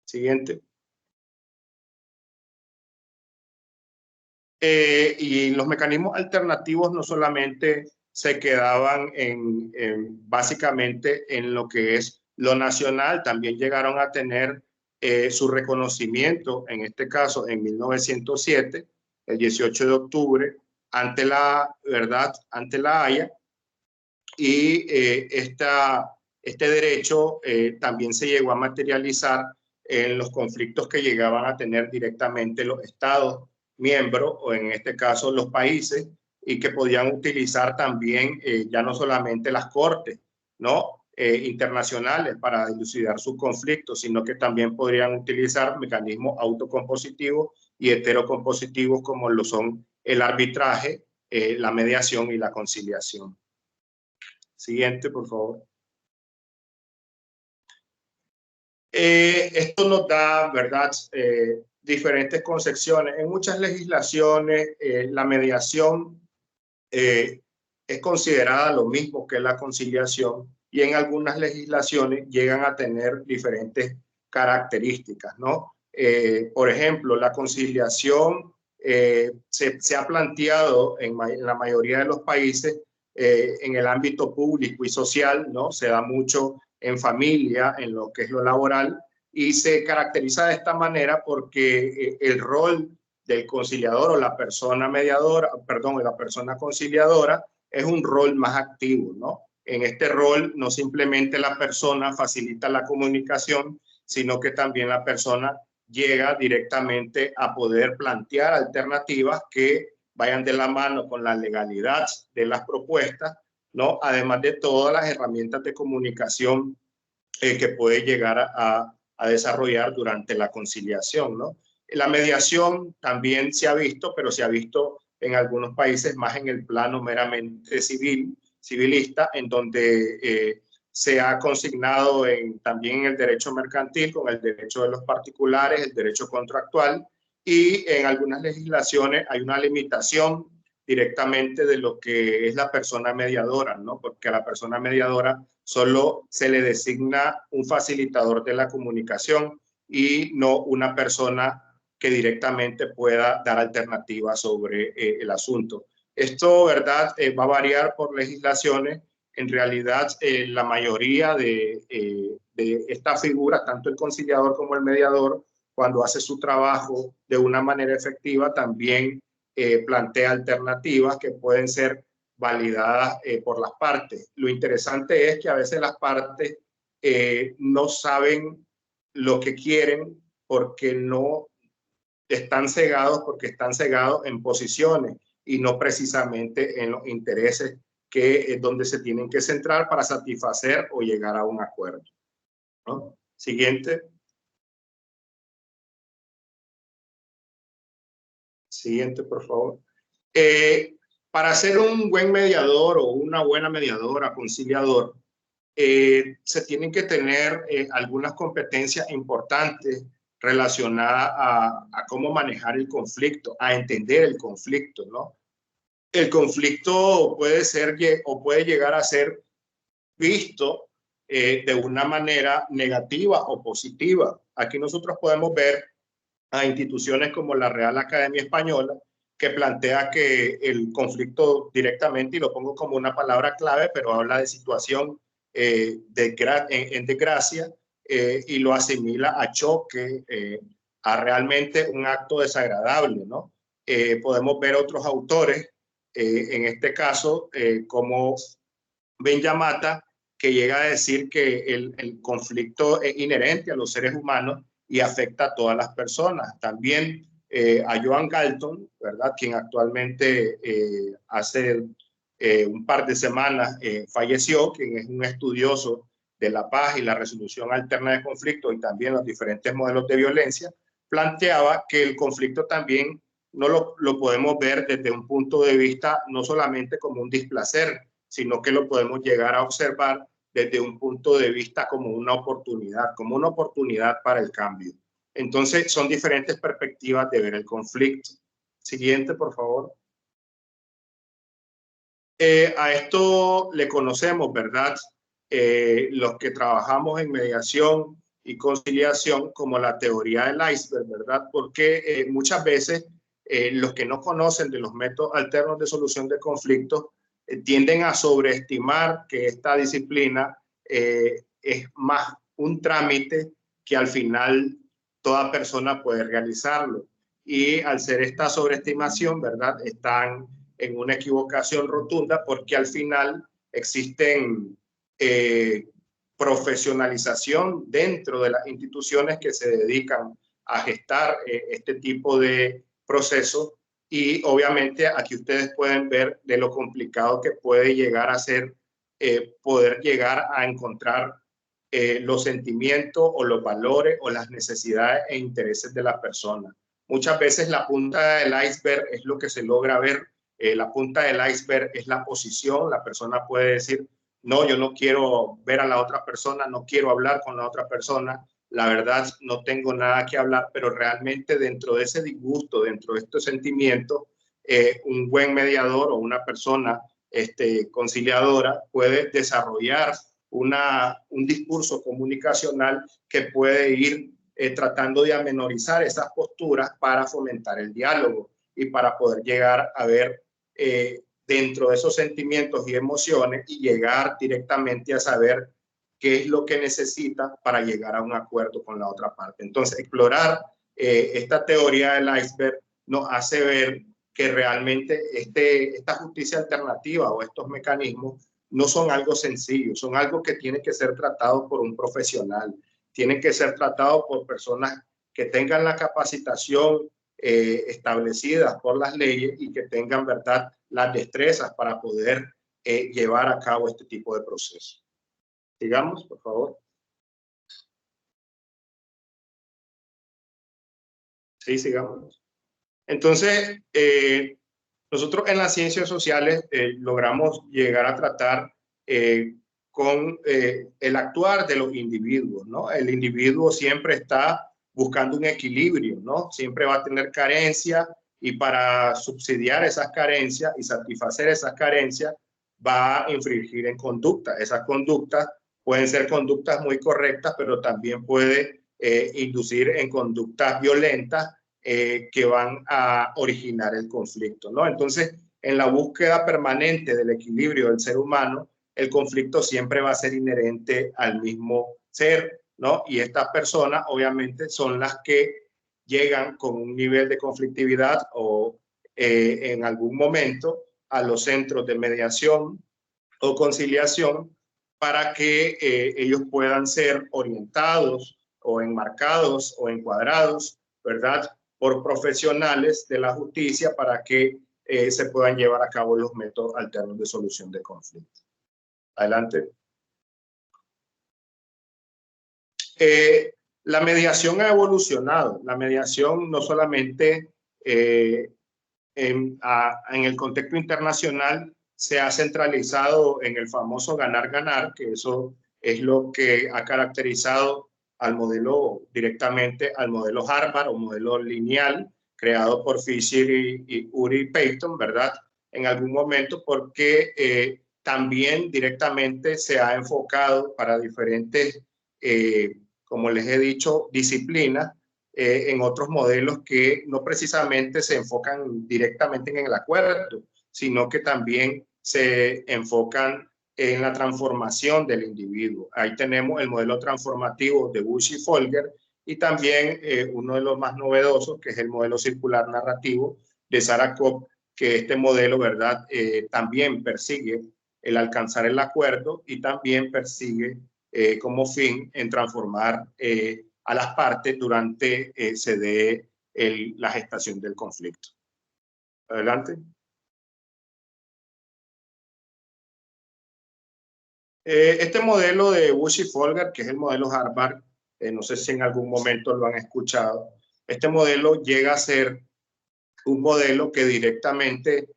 Siguiente. Y los mecanismos alternativos no solamente se quedaban básicamente en lo que es lo nacional, también llegaron a tener su reconocimiento, en este caso en 1907, el 18 de octubre, ante la Haya, y este derecho también se llegó a materializar en los conflictos que llegaban a tener directamente los estados miembros, o en este caso los países, y que podían utilizar también ya no solamente las cortes, ¿no?, internacionales para dilucidar sus conflictos, sino que también podrían utilizar mecanismos autocompositivos y heterocompositivos como lo son el arbitraje, la mediación y la conciliación. Siguiente, por favor. Esto nos da, ¿verdad?, diferentes concepciones. En muchas legislaciones, la mediación es considerada lo mismo que la conciliación, y en algunas legislaciones llegan a tener diferentes características, ¿no? Por ejemplo, la conciliación se ha planteado en la mayoría de los países en el ámbito público y social, ¿no? Se da mucho en familia, en lo que es lo laboral, y se caracteriza de esta manera porque el rol del conciliador o la persona mediadora, perdón, la persona conciliadora es un rol más activo, ¿no? En este rol no simplemente la persona facilita la comunicación, sino que también la persona llega directamente a poder plantear alternativas que vayan de la mano con la legalidad de las propuestas, ¿no? Además de todas las herramientas de comunicación que puede llegar a desarrollar durante la conciliación, ¿no? La mediación también se ha visto, pero se ha visto en algunos países más en el plano meramente civilista, en donde se ha consignado también en el derecho mercantil, con el derecho de los particulares, el derecho contractual, y en algunas legislaciones hay una limitación directamente de lo que es la persona mediadora, ¿no? Porque a la persona mediadora solo se le designa un facilitador de la comunicación y no una persona que directamente pueda dar alternativas sobre el asunto. Esto, ¿verdad?, va a variar por legislaciones. En realidad, la mayoría de estas figuras, tanto el conciliador como el mediador, cuando hace su trabajo de una manera efectiva, también plantea alternativas que pueden ser validadas por las partes. Lo interesante es que a veces las partes no saben lo que quieren porque no están cegados, porque están cegados en posiciones y no precisamente en los intereses, que es donde se tienen que centrar para satisfacer o llegar a un acuerdo, ¿no? Siguiente. Siguiente, por favor. Para ser un buen mediador o una buena mediadora, conciliador, se tienen que tener algunas competencias importantes relacionadas a cómo manejar el conflicto, a entender el conflicto, ¿no? El conflicto puede ser o puede llegar a ser visto de una manera negativa o positiva. Aquí nosotros podemos ver a instituciones como la Real Academia Española, que plantea que el conflicto directamente, y lo pongo como una palabra clave, pero habla de situación en desgracia, y lo asimila a choque, a realmente un acto desagradable, ¿no? Podemos ver otros autores, en este caso, como Ben Yamata, que llega a decir que el conflicto es inherente a los seres humanos y afecta a todas las personas. También a Joan Galton, ¿verdad? Quien actualmente hace un par de semanas falleció, quien es un estudioso de la paz y la resolución alterna de conflictos y también los diferentes modelos de violencia, planteaba que el conflicto también no lo podemos ver desde un punto de vista no solamente como un displacer, sino que lo podemos llegar a observar desde un punto de vista como una oportunidad para el cambio. Entonces, son diferentes perspectivas de ver el conflicto. Siguiente, por favor. A esto le conocemos, ¿verdad? Los que trabajamos en mediación y conciliación como la teoría del iceberg, ¿verdad? Porque muchas veces los que no conocen de los métodos alternos de solución de conflictos tienden a sobreestimar que esta disciplina es más un trámite que al final toda persona puede realizarlo. Y al ser esta sobreestimación, ¿verdad? Están en una equivocación rotunda porque al final existen profesionalización dentro de las instituciones que se dedican a gestar este tipo de procesos. Y obviamente aquí ustedes pueden ver de lo complicado que puede llegar a ser poder llegar a encontrar los sentimientos o los valores o las necesidades e intereses de la persona. Muchas veces la punta del iceberg es lo que se logra ver. La punta del iceberg es la posición. La persona puede decir, no, yo no quiero ver a la otra persona, no quiero hablar con la otra persona, la verdad no tengo nada que hablar, pero realmente dentro de ese disgusto, dentro de estos sentimientos, un buen mediador o una persona conciliadora puede desarrollar un discurso comunicacional que puede ir tratando de amenorizar esas posturas para fomentar el diálogo y para poder llegar a ver dentro de esos sentimientos y emociones y llegar directamente a saber qué es lo que necesita para llegar a un acuerdo con la otra parte. Entonces, explorar esta teoría del iceberg nos hace ver que realmente esta justicia alternativa o estos mecanismos no son algo sencillo, son algo que tiene que ser tratado por un profesional, tienen que ser tratados por personas que tengan la capacitación establecidas por las leyes y que tengan, ¿verdad?, las destrezas para poder llevar a cabo este tipo de procesos. Sigamos, por favor. Sí, sigamos. Entonces, nosotros en las ciencias sociales logramos llegar a tratar con el actuar de los individuos, ¿no? El individuo siempre está buscando un equilibrio, ¿no? Siempre va a tener carencias y para subsidiar esas carencias y satisfacer esas carencias va a infringir en conducta. Esas conductas pueden ser conductas muy correctas, pero también puede inducir en conductas violentas que van a originar el conflicto, ¿no? Entonces, en la búsqueda permanente del equilibrio del ser humano, el conflicto siempre va a ser inherente al mismo ser, ¿no? Y estas personas, obviamente, son las que llegan con un nivel de conflictividad o en algún momento a los centros de mediación o conciliación para que ellos puedan ser orientados o enmarcados o encuadrados, ¿verdad?, por profesionales de la justicia para que se puedan llevar a cabo los métodos alternos de solución de conflictos. Adelante. La mediación ha evolucionado. La mediación no solamente en el contexto internacional se ha centralizado en el famoso ganar-ganar, que eso es lo que ha caracterizado al modelo directamente, al modelo Harvard o modelo lineal, creado por Fisher y Uri Peyton, ¿verdad? En algún momento, porque también directamente se ha enfocado para diferentes, como les he dicho, disciplinas, en otros modelos que no precisamente se enfocan directamente en el acuerdo, sino que también se enfocan en la transformación del individuo. Ahí tenemos el modelo transformativo de Bush y Folger, y también uno de los más novedosos, que es el modelo circular narrativo de Sarah Kopp, que este modelo, ¿verdad? También persigue el alcanzar el acuerdo y también persigue como fin en transformar a las partes durante se dé la gestación del conflicto. Adelante. Este modelo de Bush y Folger, que es el modelo Harvard, no sé si en algún momento lo han escuchado, este modelo llega a ser un modelo que directamente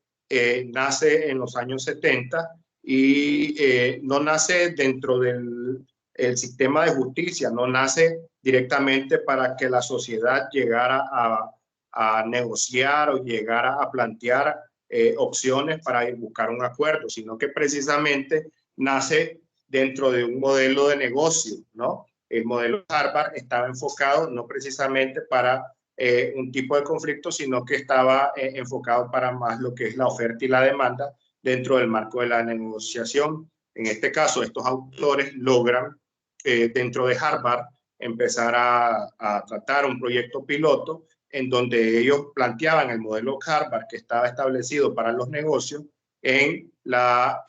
nace en los años 70 y no nace dentro del sistema de justicia, no nace directamente para que la sociedad llegara a negociar o llegara a plantear opciones para buscar un acuerdo, sino que precisamente nace dentro de un modelo de negocio, ¿no? El modelo Harvard estaba enfocado no precisamente para un tipo de conflicto, sino que estaba enfocado para más lo que es la oferta y la demanda dentro del marco de la negociación. En este caso, estos autores logran dentro de Harvard empezar a tratar un proyecto piloto en donde ellos planteaban el modelo Harvard que estaba establecido para los negocios en la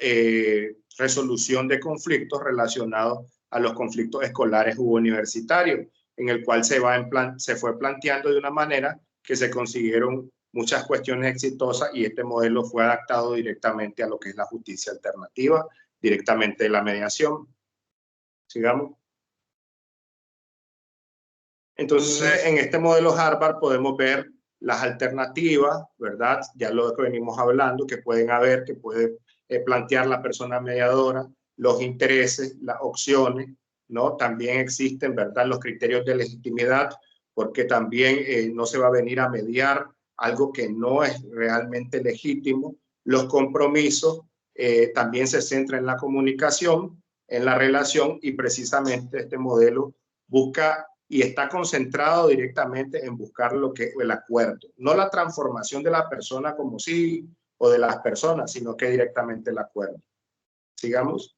resolución de conflictos relacionados a los conflictos escolares u universitarios, en el cual se fue planteando de una manera que se consiguieron muchas cuestiones exitosas y este modelo fue adaptado directamente a lo que es la justicia alternativa, directamente de la mediación. Sigamos. Entonces, en este modelo Harvard podemos ver las alternativas, ¿verdad? Ya lo que venimos hablando, que pueden haber, que puede plantear la persona mediadora, los intereses, las opciones, ¿no? También existen, ¿verdad?, los criterios de legitimidad, porque también no se va a venir a mediar algo que no es realmente legítimo. Los compromisos también se centran en la comunicación, en la relación, y precisamente este modelo busca y está concentrado directamente en buscar lo que es el acuerdo, no la transformación de la persona como sí o de las personas, sino que directamente el acuerdo. Sigamos.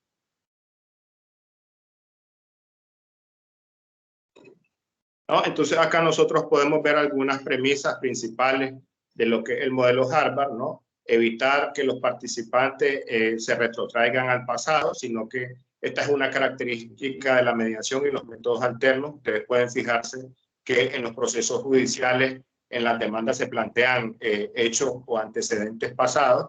¿No? Entonces acá nosotros podemos ver algunas premisas principales de lo que es el modelo Harvard, ¿no? Evitar que los participantes se retrotraigan al pasado, sino que esta es una característica de la mediación y los métodos alternos. Ustedes pueden fijarse que en los procesos judiciales, en las demandas se plantean hechos o antecedentes pasados,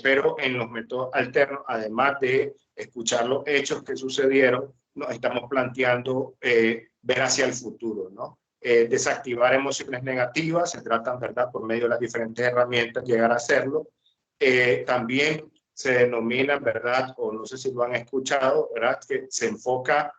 pero en los métodos alternos, además de escuchar los hechos que sucedieron, nos estamos planteando ver hacia el futuro, ¿no? Desactivar emociones negativas, se tratan, ¿verdad?, por medio de las diferentes herramientas, llegar a hacerlo. También se denomina, ¿verdad?, o no sé si lo han escuchado, ¿verdad?, que se enfoca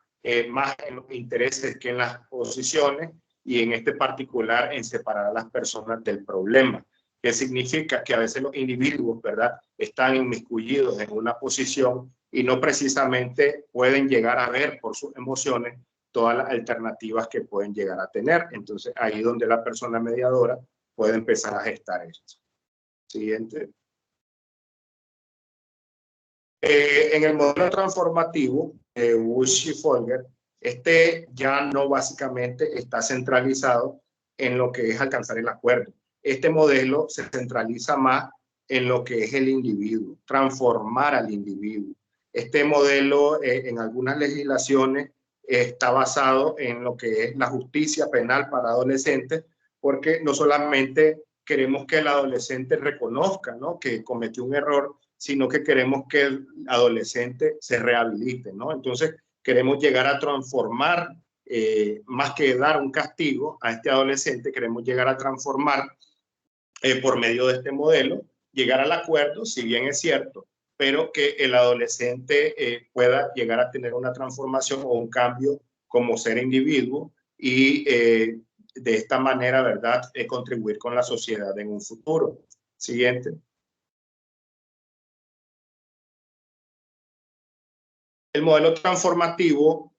más en los intereses que en las posiciones, y en este particular en separar a las personas del problema. ¿Qué significa? Que a veces los individuos, ¿verdad?, están inmiscuidos en una posición y no precisamente pueden llegar a ver por sus emociones todas las alternativas que pueden llegar a tener. Entonces, ahí es donde la persona mediadora puede empezar a gestar esto. Siguiente. En el modelo transformativo de Bush y Folger, este ya no básicamente está centralizado en lo que es alcanzar el acuerdo. Este modelo se centraliza más en lo que es el individuo, transformar al individuo. Este modelo en algunas legislaciones está basado en lo que es la justicia penal para adolescentes, porque no solamente queremos que el adolescente reconozca, ¿no?, que cometió un error, sino que queremos que el adolescente se rehabilite, ¿no? Entonces, queremos llegar a transformar, más que dar un castigo a este adolescente, queremos llegar a transformar por medio de este modelo, llegar al acuerdo, si bien es cierto, pero que el adolescente pueda llegar a tener una transformación o un cambio como ser individuo y de esta manera, ¿verdad?, contribuir con la sociedad en un futuro. Siguiente. El modelo transformativo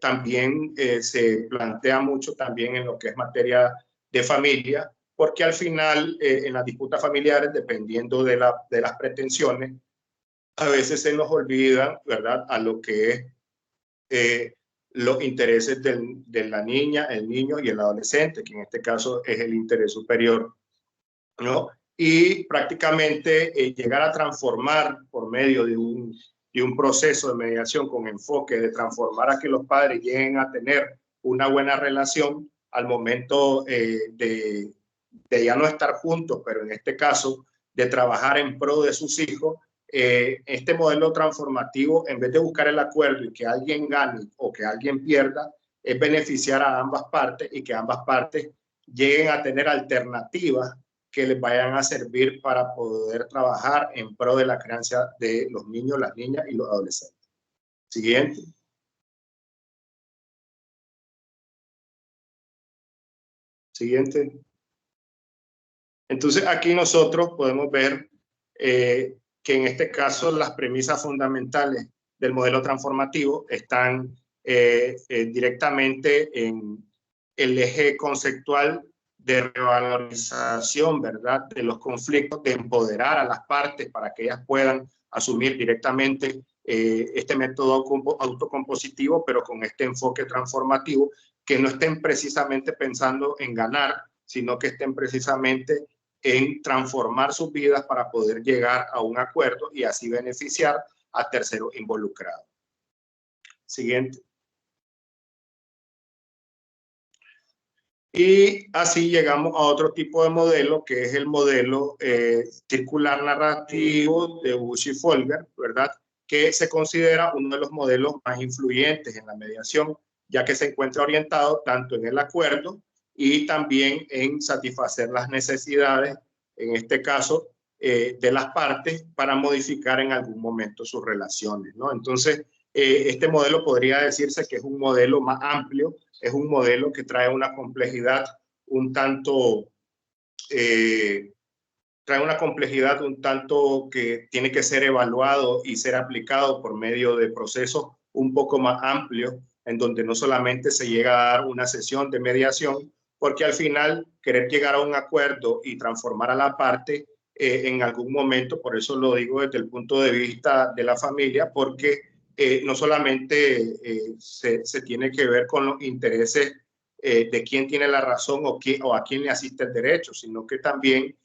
también se plantea mucho también en lo que es materia de familia, porque al final en las disputas familiares, dependiendo de las pretensiones, a veces se nos olvida, ¿verdad?, a lo que es los intereses de la niña, el niño y el adolescente, que en este caso es el interés superior, ¿no? Y prácticamente llegar a transformar por medio de un proceso de mediación con enfoque de transformar a que los padres lleguen a tener una buena relación al momento de ya no estar juntos, pero en este caso de trabajar en pro de sus hijos. Este modelo transformativo, en vez de buscar el acuerdo y que alguien gane o que alguien pierda, es beneficiar a ambas partes y que ambas partes lleguen a tener alternativas que les vayan a servir para poder trabajar en pro de la crianza de los niños, las niñas y los adolescentes. Siguiente. Siguiente. Entonces aquí nosotros podemos ver que en este caso las premisas fundamentales del modelo transformativo están directamente en el eje conceptual de revalorización, ¿verdad?, de los conflictos, de empoderar a las partes para que ellas puedan asumir directamente este método autocompositivo, pero con este enfoque transformativo, que no estén precisamente pensando en ganar, sino que estén precisamente en transformar sus vidas para poder llegar a un acuerdo y así beneficiar a terceros involucrados. Siguiente. Y así llegamos a otro tipo de modelo, que es el modelo circular narrativo de Bush y Folger, ¿verdad?, que se considera uno de los modelos más influyentes en la mediación, ya que se encuentra orientado tanto en el acuerdo y también en satisfacer las necesidades, en este caso, de las partes para modificar en algún momento sus relaciones, ¿no? Entonces, este modelo podría decirse que es un modelo más amplio, es un modelo que trae una complejidad un tanto que tiene que ser evaluado y ser aplicado por medio de procesos un poco más amplios, en donde no solamente se llega a dar una sesión de mediación, porque al final querer llegar a un acuerdo y transformar a la parte en algún momento, por eso lo digo desde el punto de vista de la familia, porque no solamente se tiene que ver con los intereses de quién tiene la razón o a quién le asiste el derecho, sino que también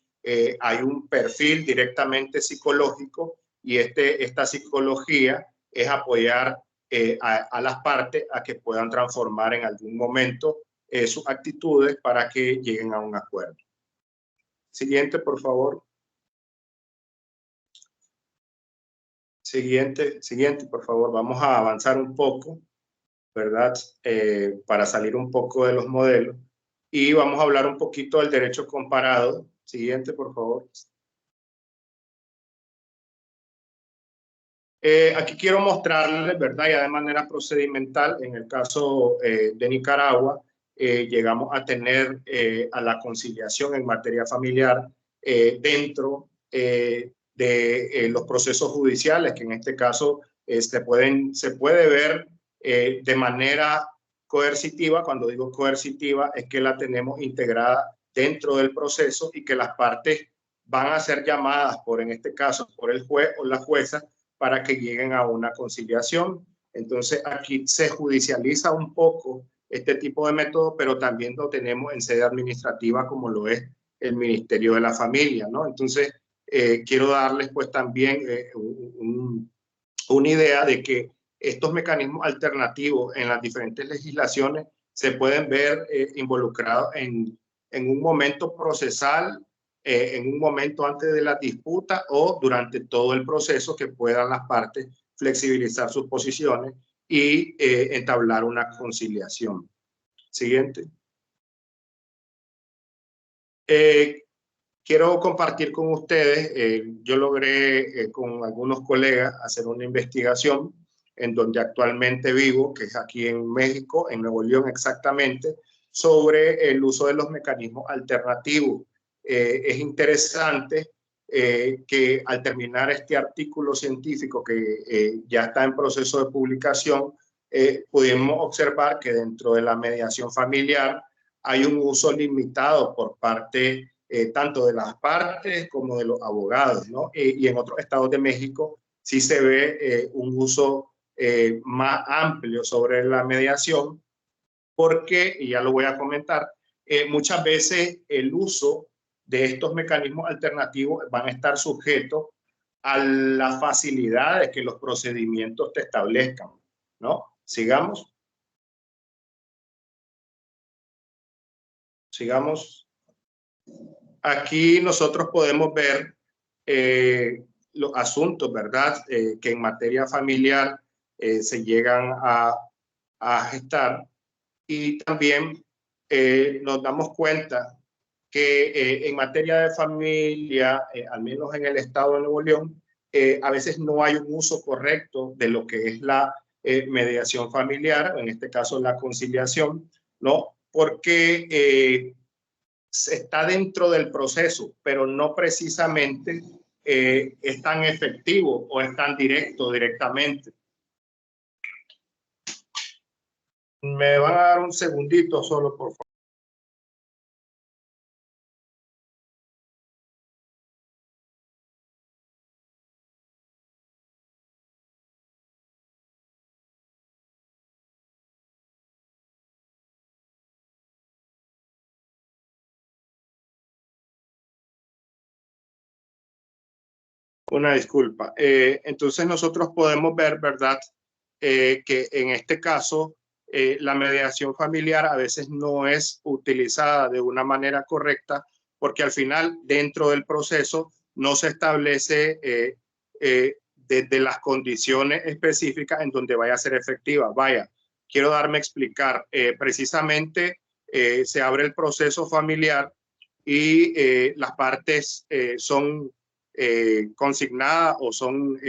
hay un perfil directamente psicológico y esta psicología es apoyar a las partes a que puedan transformar en algún momento sus actitudes para que lleguen a un acuerdo. Siguiente, por favor. Siguiente, por favor. Vamos a avanzar un poco, ¿verdad? Para salir un poco de los modelos. Y vamos a hablar un poquito del derecho comparado. Siguiente, por favor. Aquí quiero mostrarles, ¿verdad? Ya de manera procedimental, en el caso de Nicaragua, llegamos a tener a la conciliación en materia familiar dentro de los procesos judiciales, que en este caso se puede ver de manera coercitiva. Cuando digo coercitiva es que la tenemos integrada dentro del proceso y que las partes van a ser llamadas en este caso, por el juez o la jueza para que lleguen a una conciliación. Entonces aquí se judicializa un poco este tipo de método, pero también lo tenemos en sede administrativa como lo es el Ministerio de la Familia, ¿no? Entonces quiero darles pues también una idea de que estos mecanismos alternativos en las diferentes legislaciones se pueden ver involucrados en un momento procesal, en un momento antes de la disputa o durante todo el proceso, que puedan las partes flexibilizar sus posiciones y entablar una conciliación. Siguiente. quiero compartir con ustedes, yo logré con algunos colegas hacer una investigación en donde actualmente vivo, que es aquí en México, en Nuevo León exactamente, sobre el uso de los mecanismos alternativos. Es interesante que al terminar este artículo científico que ya está en proceso de publicación, pudimos observar que dentro de la mediación familiar hay un uso limitado por parte tanto de las partes como de los abogados, ¿no? Y en otros estados de México sí se ve un uso más amplio sobre la mediación, porque, y ya lo voy a comentar, muchas veces el uso de estos mecanismos alternativos van a estar sujetos a las facilidades que los procedimientos te establezcan, ¿no? Sigamos. Sigamos. Aquí nosotros podemos ver los asuntos, ¿verdad? Que en materia familiar se llegan a gestar, y también nos damos cuenta que en materia de familia, al menos en el estado de Nuevo León, a veces no hay un uso correcto de lo que es la mediación familiar, en este caso la conciliación, ¿no? Porque está dentro del proceso, pero no precisamente es tan efectivo o es tan directamente. Me van a dar un segundito solo, por favor. Una disculpa. Entonces nosotros podemos ver, ¿verdad? Que en este caso la mediación familiar a veces no es utilizada de una manera correcta, porque al final dentro del proceso no se establece desde las condiciones específicas en donde vaya a ser efectiva. Vaya, quiero darme a explicar. Precisamente se abre el proceso familiar y las partes son consignadas o son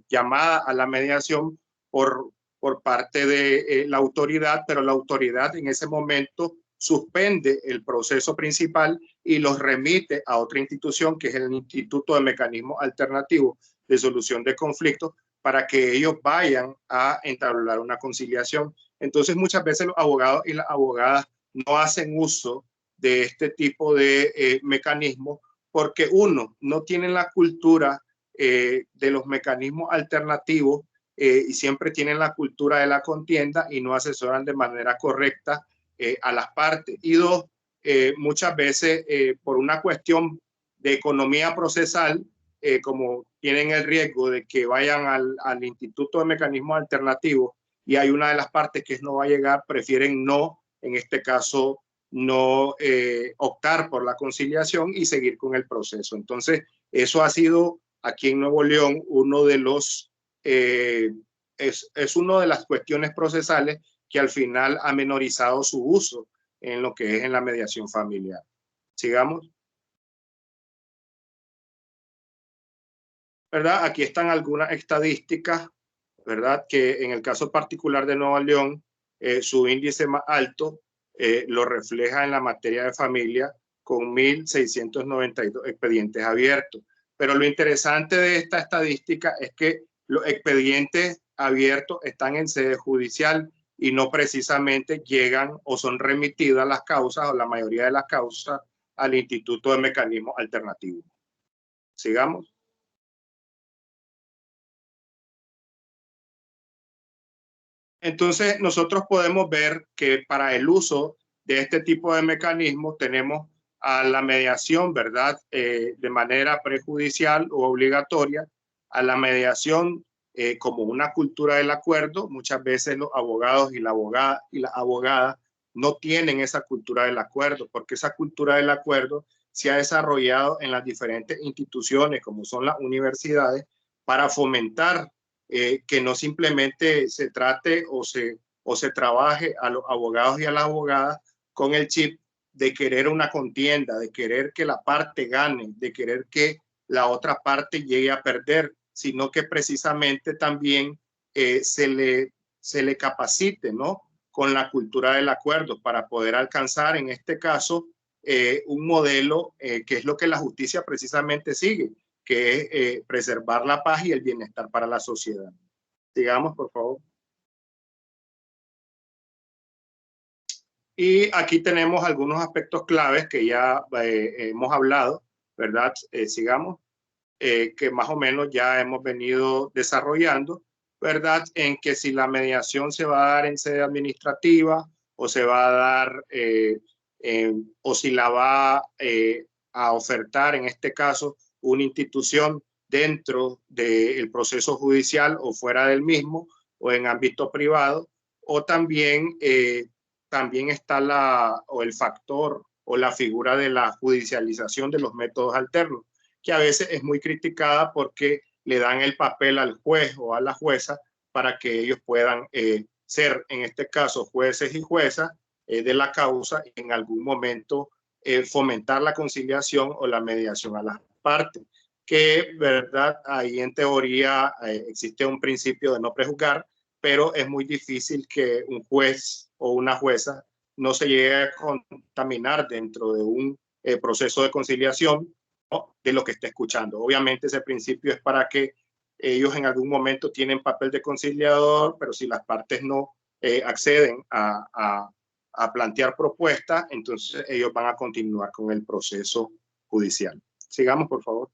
llamadas a la mediación por parte de la autoridad, pero la autoridad en ese momento suspende el proceso principal y los remite a otra institución, que es el Instituto de Mecanismos Alternativos de Solución de Conflictos, para que ellos vayan a entablar una conciliación. Entonces, muchas veces los abogados y las abogadas no hacen uso de este tipo de mecanismos porque uno, no tienen la cultura de los mecanismos alternativos y siempre tienen la cultura de la contienda y no asesoran de manera correcta a las partes. Y dos, muchas veces por una cuestión de economía procesal, como tienen el riesgo de que vayan al Instituto de Mecanismos Alternativos y hay una de las partes que no va a llegar, prefieren no, en este caso, no optar por la conciliación y seguir con el proceso. Entonces, eso ha sido aquí en Nuevo León uno de los, es una de las cuestiones procesales que al final ha menorizado su uso en lo que es en la mediación familiar. Sigamos. ¿Verdad? Aquí están algunas estadísticas, ¿verdad? Que en el caso particular de Nuevo León, su índice más alto lo refleja en la materia de familia con 1.692 expedientes abiertos. Pero lo interesante de esta estadística es que los expedientes abiertos están en sede judicial y no precisamente llegan o son remitidas las causas o la mayoría de las causas al Instituto de Mecanismos Alternativos. Sigamos. Entonces, nosotros podemos ver que para el uso de este tipo de mecanismos tenemos a la mediación, ¿verdad? De manera prejudicial o obligatoria, a la mediación como una cultura del acuerdo. Muchas veces los abogados y la abogada no tienen esa cultura del acuerdo, porque esa cultura del acuerdo se ha desarrollado en las diferentes instituciones, como son las universidades, para fomentar que no simplemente se trate o se trabaje a los abogados y a las abogadas con el chip de querer una contienda, de querer que la parte gane, de querer que la otra parte llegue a perder, sino que precisamente también se le capacite, ¿no?, con la cultura del acuerdo para poder alcanzar, en este caso, un modelo que es lo que la justicia precisamente sigue, que es preservar la paz y el bienestar para la sociedad. Sigamos, por favor. Y aquí tenemos algunos aspectos claves que ya hemos hablado, ¿verdad? Sigamos, que más o menos ya hemos venido desarrollando, ¿verdad? En que si la mediación se va a dar en sede administrativa o se va a dar, o si la va a ofertar, en este caso, una institución dentro del proceso judicial o fuera del mismo o en ámbito privado, o también está el factor o la figura de la judicialización de los métodos alternos, que a veces es muy criticada porque le dan el papel al juez o a la jueza para que ellos puedan ser, en este caso, jueces y juezas de la causa y en algún momento fomentar la conciliación o la mediación a las partes. Que, verdad, ahí en teoría existe un principio de no prejuzgar, pero es muy difícil que un juez o una jueza no se llegue a contaminar dentro de un proceso de conciliación, ¿no?, de lo que está escuchando. Obviamente ese principio es para que ellos en algún momento tienen papel de conciliador, pero si las partes no acceden a plantear propuestas, entonces ellos van a continuar con el proceso judicial. Sigamos, por favor.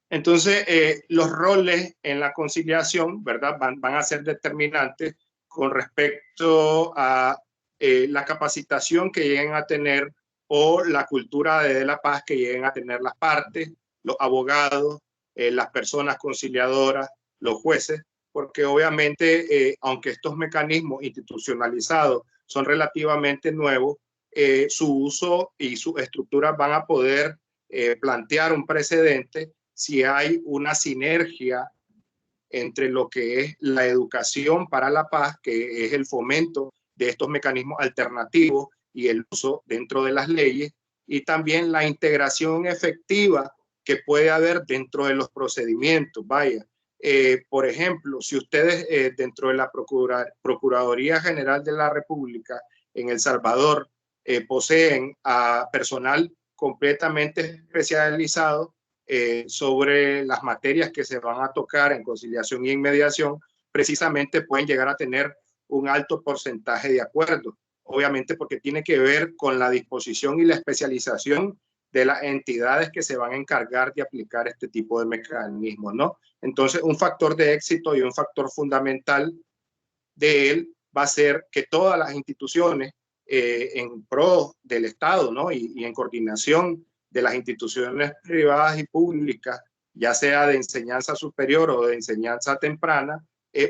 Entonces, los roles en la conciliación, ¿verdad?, van a ser determinantes con respecto a la capacitación que lleguen a tener o la cultura de la paz que lleguen a tener las partes, los abogados, las personas conciliadoras, los jueces, porque obviamente, aunque estos mecanismos institucionalizados son relativamente nuevos, su uso y su estructura van a poder plantear un precedente si hay una sinergia entre lo que es la educación para la paz, que es el fomento de estos mecanismos alternativos y el uso dentro de las leyes, y también la integración efectiva que puede haber dentro de los procedimientos. Vaya, por ejemplo, si ustedes dentro de la Procuraduría General de la República en El Salvador poseen a personal completamente especializado sobre las materias que se van a tocar en conciliación y en mediación, precisamente pueden llegar a tener un alto porcentaje de acuerdos, obviamente porque tiene que ver con la disposición y la especialización de las entidades que se van a encargar de aplicar este tipo de mecanismos, ¿no? Entonces, un factor de éxito y un factor fundamental de él va a ser que todas las instituciones en pro del Estado, ¿no?, y en coordinación de las instituciones privadas y públicas, ya sea de enseñanza superior o de enseñanza temprana,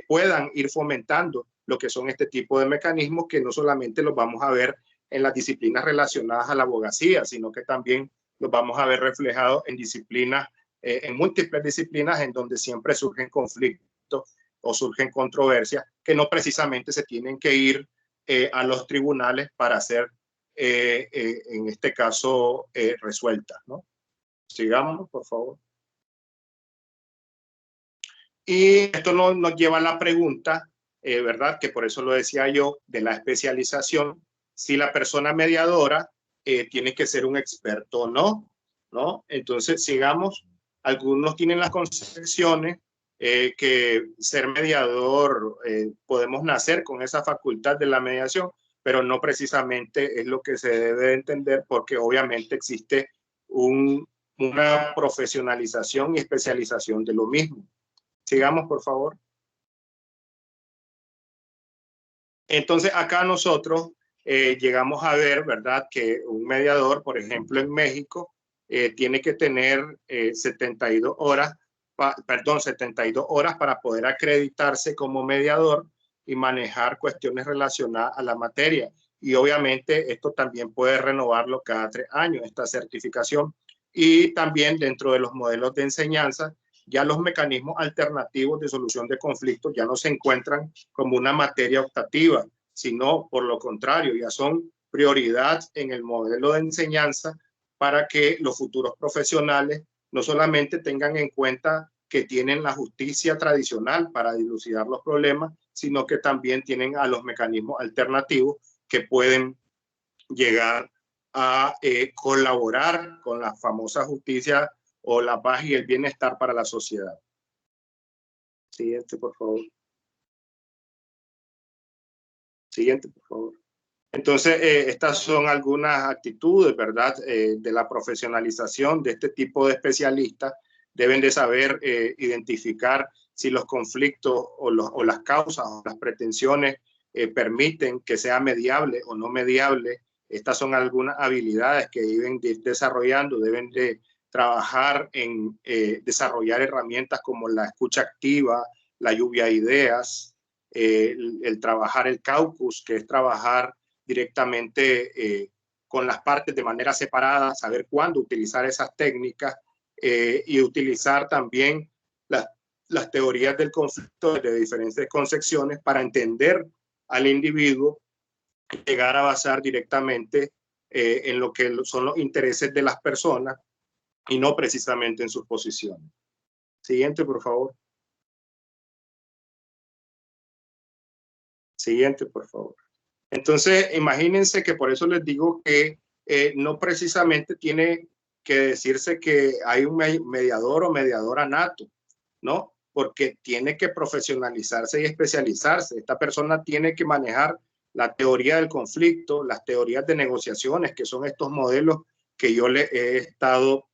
puedan ir fomentando lo que son este tipo de mecanismos, que no solamente los vamos a ver en las disciplinas relacionadas a la abogacía, sino que también los vamos a ver reflejados en disciplinas, en múltiples disciplinas en donde siempre surgen conflictos o surgen controversias que no precisamente se tienen que ir a los tribunales para ser en este caso resueltas, ¿no? Sigamos, por favor. Y esto nos lleva a la pregunta, ¿verdad?, que por eso lo decía yo, de la especialización, si la persona mediadora tiene que ser un experto o no, ¿no? Entonces, sigamos. Algunos tienen las concepciones que ser mediador, podemos nacer con esa facultad de la mediación, pero no precisamente es lo que se debe entender, porque obviamente existe una profesionalización y especialización de lo mismo. Sigamos, por favor. Entonces, acá nosotros llegamos a ver, ¿verdad?, que un mediador, por ejemplo, en México, tiene que tener 72 horas para poder acreditarse como mediador y manejar cuestiones relacionadas a la materia. Y obviamente esto también puede renovarlo cada 3 años, esta certificación. Y también dentro de los modelos de enseñanza, ya los mecanismos alternativos de solución de conflictos ya no se encuentran como una materia optativa, sino por lo contrario, ya son prioridad en el modelo de enseñanza para que los futuros profesionales no solamente tengan en cuenta que tienen la justicia tradicional para dilucidar los problemas, sino que también tienen a los mecanismos alternativos que pueden llegar a colaborar con la famosa justicia o la paz y el bienestar para la sociedad. Siguiente, por favor. Siguiente, por favor. Entonces, estas son algunas actitudes, ¿verdad?, de la profesionalización de este tipo de especialistas. Deben de saber identificar si los conflictos o las causas o las pretensiones permiten que sea mediable o no mediable. Estas son algunas habilidades que deben de ir desarrollando, deben de trabajar en desarrollar herramientas como la escucha activa, la lluvia de ideas, el trabajar el caucus, que es trabajar directamente con las partes de manera separada, saber cuándo utilizar esas técnicas y utilizar también las teorías del conflicto de diferentes concepciones para entender al individuo, llegar a basar directamente en lo que son los intereses de las personas y no precisamente en sus posiciones. Siguiente, por favor. Siguiente, por favor. Entonces, imagínense que por eso les digo que no precisamente tiene que decirse que hay un mediador o mediadora nato, ¿no? Porque tiene que profesionalizarse y especializarse. Esta persona tiene que manejar la teoría del conflicto, las teorías de negociaciones, que son estos modelos que yo le he estado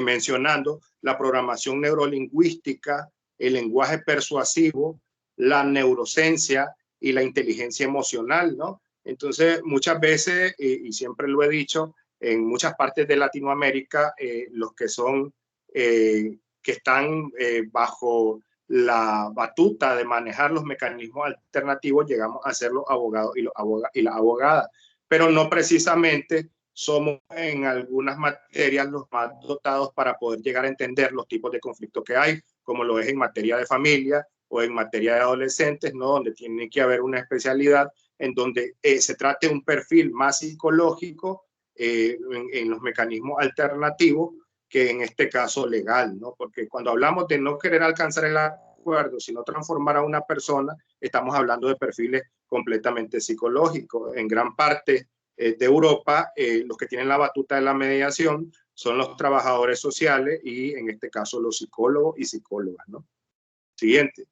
mencionando, la programación neurolingüística, el lenguaje persuasivo, la neurociencia y la inteligencia emocional, ¿no? Entonces, muchas veces, y siempre lo he dicho, en muchas partes de Latinoamérica, los que son, que están bajo la batuta de manejar los mecanismos alternativos, llegamos a ser los abogados y las abogadas, pero no precisamente somos en algunas materias los más dotados para poder llegar a entender los tipos de conflictos que hay, como lo es en materia de familia o en materia de adolescentes, ¿no? Donde tiene que haber una especialidad en donde se trate un perfil más psicológico en los mecanismos alternativos que en este caso legal, ¿no? Porque cuando hablamos de no querer alcanzar el acuerdo, sino transformar a una persona, estamos hablando de perfiles completamente psicológicos. En gran parte de Europa, los que tienen la batuta de la mediación son los trabajadores sociales y en este caso los psicólogos y psicólogas, ¿no? Siguiente.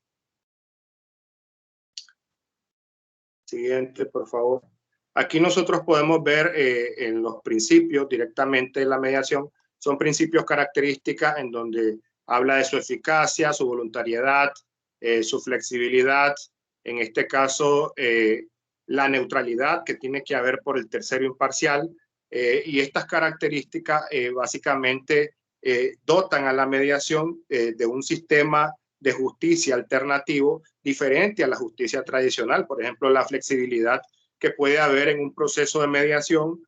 Siguiente, por favor. Aquí nosotros podemos ver en los principios directamente de la mediación, son principios características en donde habla de su eficacia, su voluntariedad, su flexibilidad, en este caso la neutralidad que tiene que haber por el tercero imparcial, y estas características básicamente dotan a la mediación de un sistema de justicia alternativo diferente a la justicia tradicional. Por ejemplo, la flexibilidad que puede haber en un proceso de mediación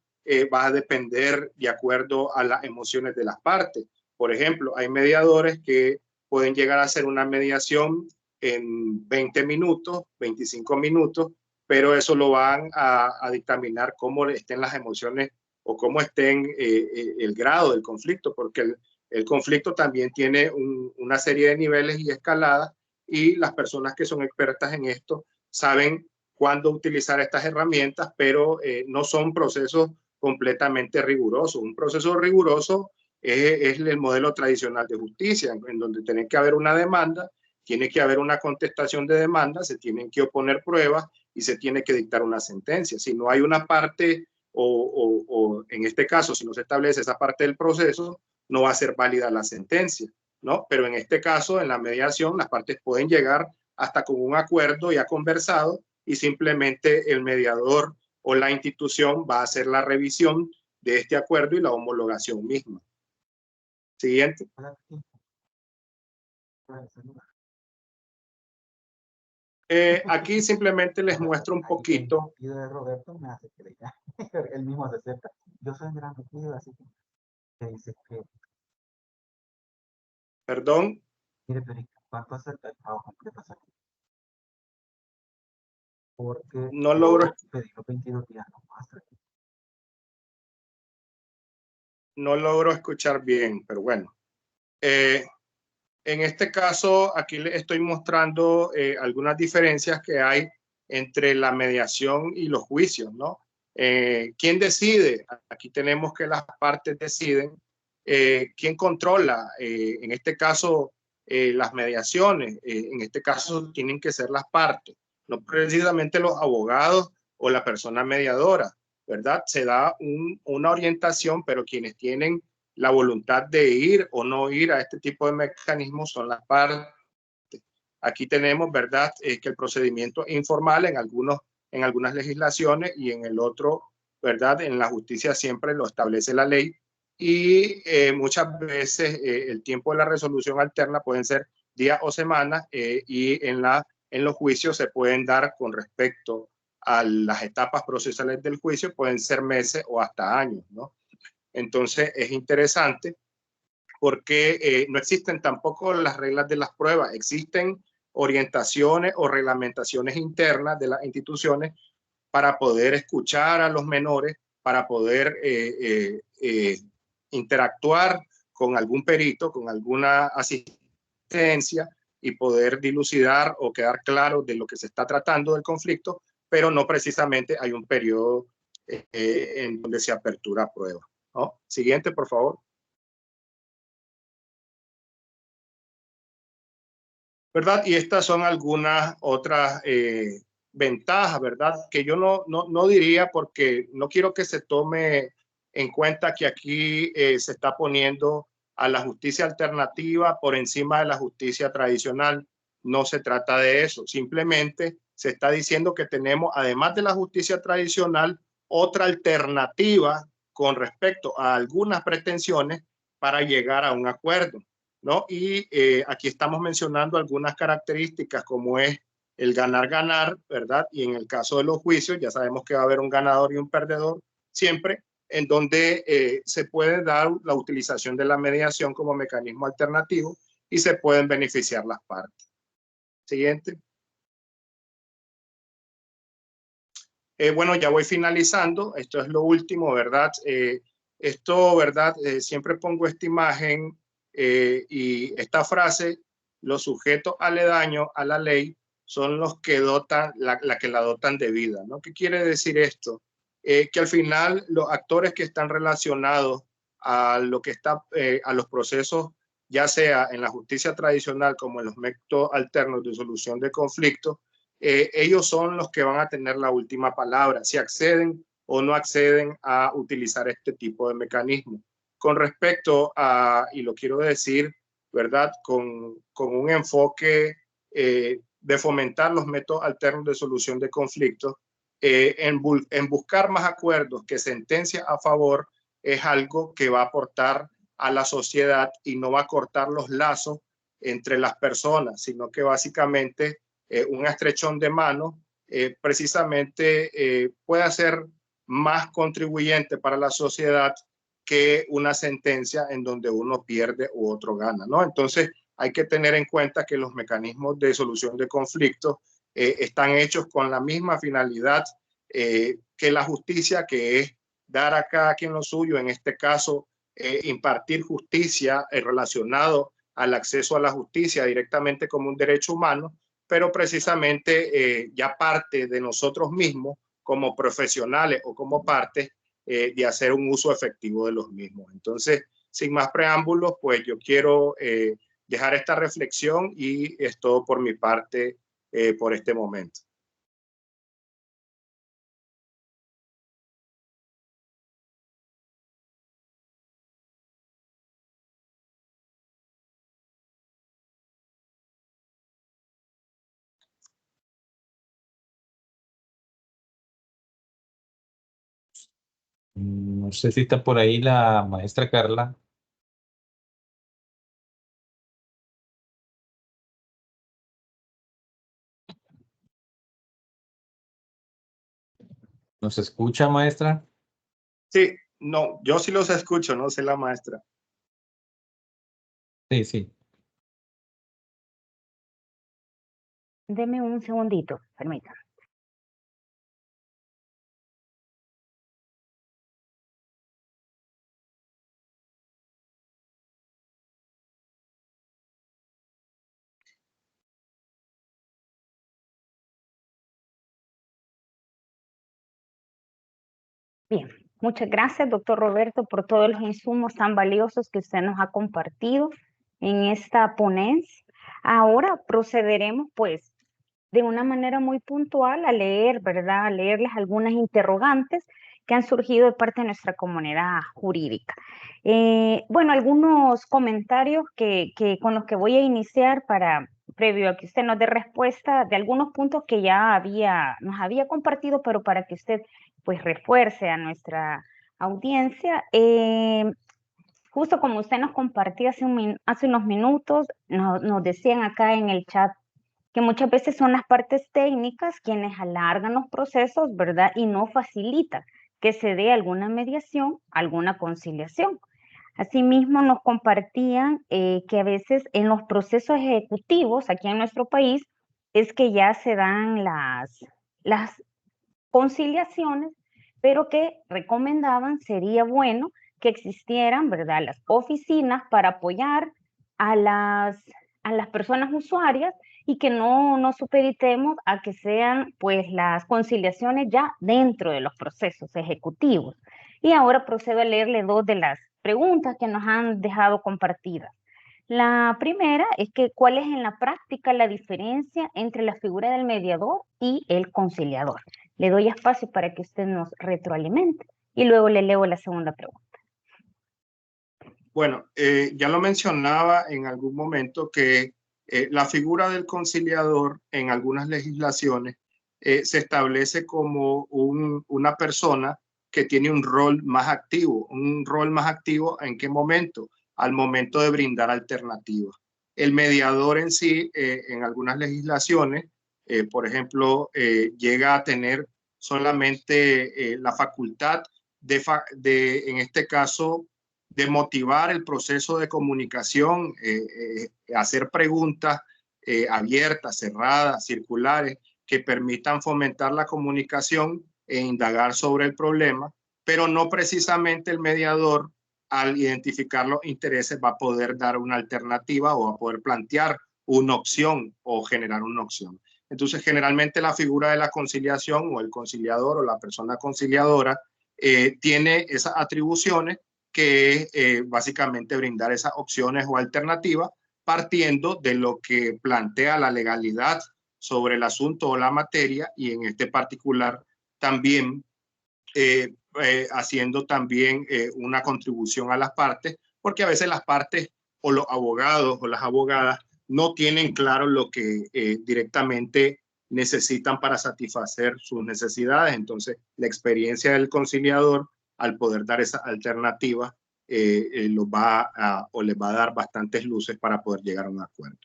va a depender de acuerdo a las emociones de las partes. Por ejemplo, hay mediadores que pueden llegar a hacer una mediación en 20 minutos, 25 minutos, pero eso lo van a dictaminar cómo estén las emociones o cómo estén el grado del conflicto, porque el conflicto también tiene una serie de niveles y escaladas, y las personas que son expertas en esto saben cuándo utilizar estas herramientas, pero no son procesos completamente rigurosos. Un proceso riguroso es el modelo tradicional de justicia, en donde tiene que haber una demanda, tiene que haber una contestación de demanda, se tienen que oponer pruebas y se tiene que dictar una sentencia. Si no hay una parte o en este caso, si no se establece esa parte del proceso, no va a ser válida la sentencia, ¿no? Pero en este caso, en la mediación, las partes pueden llegar hasta con un acuerdo ya conversado y simplemente el mediador o la institución va a hacer la revisión de este acuerdo y la homologación misma. Siguiente. Aquí simplemente les muestro un poquito. De Roberto me hace que él mismo se acepta. Yo soy un gran ruido, así que dice que. Perdón. Mire, pero ¿cuánto acepta el trabajo completo? porque No logro, pedí los 22 días, no maestra. no logro escuchar bien, pero bueno. En este caso, aquí les estoy mostrando algunas diferencias que hay entre la mediación y los juicios, ¿no? ¿Quién decide? Aquí tenemos que las partes deciden. ¿Quién controla? En este caso, las mediaciones. En este caso, tienen que ser las partes, no precisamente los abogados o la persona mediadora, ¿verdad? Se da una orientación, pero quienes tienen la voluntad de ir o no ir a este tipo de mecanismos son las partes. Aquí tenemos, ¿verdad?, que el procedimiento es informal en algunas legislaciones y en el otro, ¿verdad?, en la justicia siempre lo establece la ley y muchas veces el tiempo de la resolución alterna pueden ser días o semanas y en los juicios se pueden dar con respecto a las etapas procesales del juicio, pueden ser meses o hasta años, ¿no? Entonces es interesante porque no existen tampoco las reglas de las pruebas, existen orientaciones o reglamentaciones internas de las instituciones para poder escuchar a los menores, para poder interactuar con algún perito, con alguna asistencia y poder dilucidar o quedar claro de lo que se está tratando del conflicto, pero no precisamente hay un periodo en donde se apertura prueba, ¿no? Siguiente, por favor. ¿Verdad? Y estas son algunas otras ventajas, ¿verdad? Que yo no diría porque no quiero que se tome en cuenta que aquí se está poniendo a la justicia alternativa por encima de la justicia tradicional. No se trata de eso. Simplemente se está diciendo que tenemos, además de la justicia tradicional, otra alternativa con respecto a algunas pretensiones para llegar a un acuerdo, ¿no? Y aquí estamos mencionando algunas características como es el ganar-ganar, ¿verdad? Y en el caso de los juicios ya sabemos que va a haber un ganador y un perdedor siempre, en donde se puede dar la utilización de la mediación como mecanismo alternativo y se pueden beneficiar las partes. Siguiente. Bueno, ya voy finalizando. Esto es lo último, ¿verdad? Esto, ¿verdad? Siempre pongo esta imagen y esta frase, los sujetos aledaños a la ley son los que dotan, la que la dotan de vida, ¿no? ¿Qué quiere decir esto? Que al final los actores que están relacionados a lo que está, a los procesos, ya sea en la justicia tradicional como en los métodos alternos de solución de conflictos, ellos son los que van a tener la última palabra, si acceden o no acceden a utilizar este tipo de mecanismo. Con respecto a, y lo quiero decir, ¿verdad? Con un enfoque de fomentar los métodos alternos de solución de conflictos, en buscar más acuerdos que sentencia a favor es algo que va a aportar a la sociedad y no va a cortar los lazos entre las personas, sino que básicamente un estrechón de mano precisamente puede ser más contribuyente para la sociedad que una sentencia en donde uno pierde u otro gana, ¿no? Entonces hay que tener en cuenta que los mecanismos de solución de conflictos están hechos con la misma finalidad que la justicia, que es dar a cada quien lo suyo, en este caso impartir justicia relacionado al acceso a la justicia directamente como un derecho humano, pero precisamente ya parte de nosotros mismos como profesionales o como parte de hacer un uso efectivo de los mismos. Entonces, sin más preámbulos, pues yo quiero dejar esta reflexión y es todo por mi parte por este momento. No sé si está por ahí la maestra Carla. ¿Nos escucha, maestra? Sí, no, yo sí los escucho, no sé la maestra. Sí, sí. Deme un segundito, permítame. Bien, muchas gracias, doctor Roberto, por todos los insumos tan valiosos que usted nos ha compartido en esta ponencia. Ahora procederemos, pues, de una manera muy puntual a leer, ¿verdad? A leerles algunas interrogantes que han surgido de parte de nuestra comunidad jurídica. Bueno, algunos comentarios con los que voy a iniciar previo a que usted nos dé respuesta de algunos puntos que ya nos había compartido, pero para que usted pues refuerce a nuestra audiencia. Justo como usted nos compartía hace unos minutos, nos decían acá en el chat que muchas veces son las partes técnicas quienes alargan los procesos, ¿verdad? Y no facilitan que se dé alguna mediación, alguna conciliación. Asimismo, nos compartían que a veces en los procesos ejecutivos aquí en nuestro país es que ya se dan las conciliaciones, pero que recomendaban sería bueno que existieran, ¿verdad?, las oficinas para apoyar a las personas usuarias y que no supeditemos a que sean pues las conciliaciones ya dentro de los procesos ejecutivos. Y ahora procedo a leerle dos de las preguntas que nos han dejado compartidas. La primera es que ¿cuál es en la práctica la diferencia entre la figura del mediador y el conciliador? Le doy espacio para que usted nos retroalimente y luego le leo la segunda pregunta. Bueno, ya lo mencionaba en algún momento que la figura del conciliador en algunas legislaciones se establece como una persona que tiene un rol más activo. ¿Un rol más activo en qué momento? Al momento de brindar alternativas. El mediador en sí, en algunas legislaciones, por ejemplo, llega a tener solamente la facultad en este caso, de motivar el proceso de comunicación, hacer preguntas abiertas, cerradas, circulares, que permitan fomentar la comunicación e indagar sobre el problema, pero no precisamente el mediador, al identificar los intereses, va a poder dar una alternativa o va a poder plantear una opción o generar una opción. Entonces, generalmente la figura de la conciliación o el conciliador o la persona conciliadora tiene esas atribuciones que es básicamente brindar esas opciones o alternativas partiendo de lo que plantea la legalidad sobre el asunto o la materia y en este particular también haciendo también una contribución a las partes, porque a veces las partes o los abogados o las abogadas no tienen claro lo que directamente necesitan para satisfacer sus necesidades. Entonces, la experiencia del conciliador, al poder dar esa alternativa, les va a dar bastantes luces para poder llegar a un acuerdo.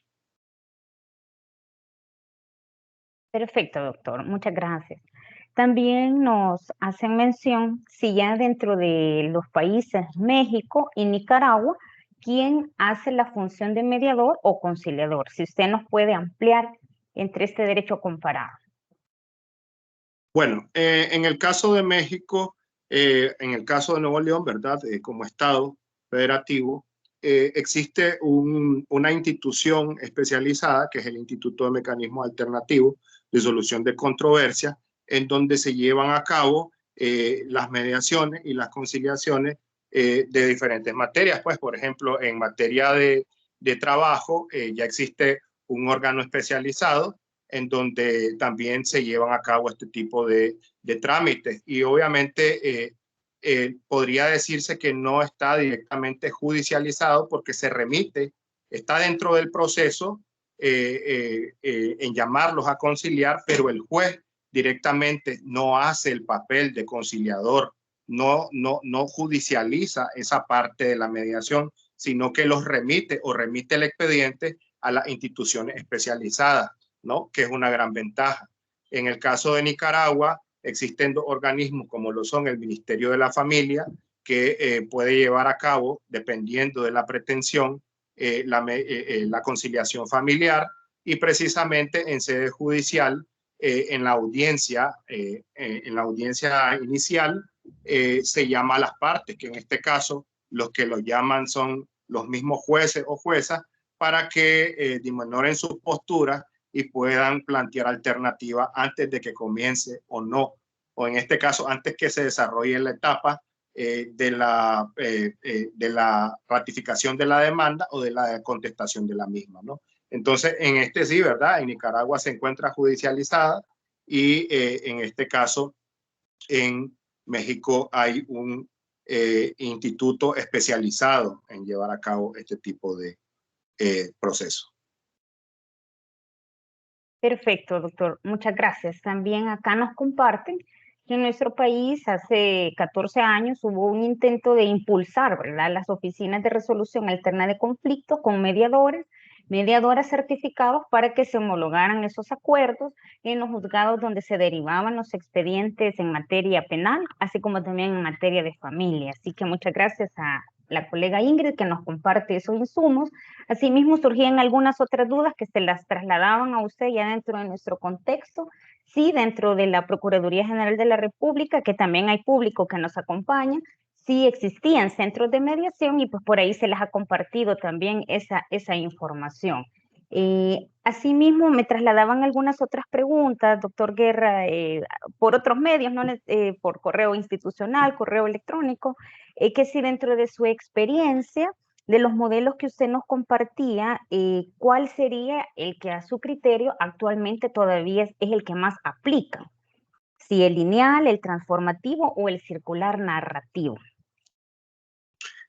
Perfecto, doctor. Muchas gracias. También nos hacen mención si ya dentro de los países México y Nicaragua, ¿quién hace la función de mediador o conciliador? Si usted nos puede ampliar entre este derecho comparado. Bueno, en el caso de México, en el caso de Nuevo León, ¿verdad? Como Estado federativo, existe una institución especializada que es el Instituto de Mecanismos Alternativos de Solución de Controversias, en donde se llevan a cabo las mediaciones y las conciliaciones de diferentes materias. Pues, por ejemplo, en materia de trabajo ya existe un órgano especializado en donde también se llevan a cabo este tipo de trámites. Y obviamente podría decirse que no está directamente judicializado porque se remite, está dentro del proceso en llamarlos a conciliar, pero el juez directamente no hace el papel de conciliador, no judicializa esa parte de la mediación, sino que los remite o remite el expediente a las instituciones especializadas, ¿no? Que es una gran ventaja. En el caso de Nicaragua, existen dos organismos como lo son el Ministerio de la Familia, que puede llevar a cabo, dependiendo de la pretensión, la conciliación familiar, y precisamente en sede judicial, en la audiencia inicial, se llama a las partes, que en este caso los que lo llaman son los mismos jueces o juezas, para que diminoren sus posturas y puedan plantear alternativas antes de que comience o o en este caso antes que se desarrolle la etapa de la ratificación de la demanda o de la contestación de la misma, ¿no? Entonces, en este sí, ¿verdad? En Nicaragua se encuentra judicializada y en este caso en México hay un instituto especializado en llevar a cabo este tipo de proceso. Perfecto, doctor. Muchas gracias. También acá nos comparten que en nuestro país hace 14 años hubo un intento de impulsar, ¿verdad?, las oficinas de resolución alterna de conflictos con mediadoras certificados para que se homologaran esos acuerdos en los juzgados donde se derivaban los expedientes en materia penal, así como también en materia de familia. Así que muchas gracias a la colega Ingrid que nos comparte esos insumos. Asimismo, surgían algunas otras dudas que se las trasladaban a usted ya dentro de nuestro contexto. Sí, dentro de la Procuraduría General de la República, que también hay público que nos acompaña, sí existían centros de mediación y pues por ahí se les ha compartido también esa información. Asimismo, me trasladaban algunas otras preguntas, doctor Guerra, por otros medios, no por correo institucional, correo electrónico, que si dentro de su experiencia, de los modelos que usted nos compartía, ¿cuál sería el que a su criterio actualmente todavía es el que más aplica? Si el lineal, el transformativo o el circular narrativo.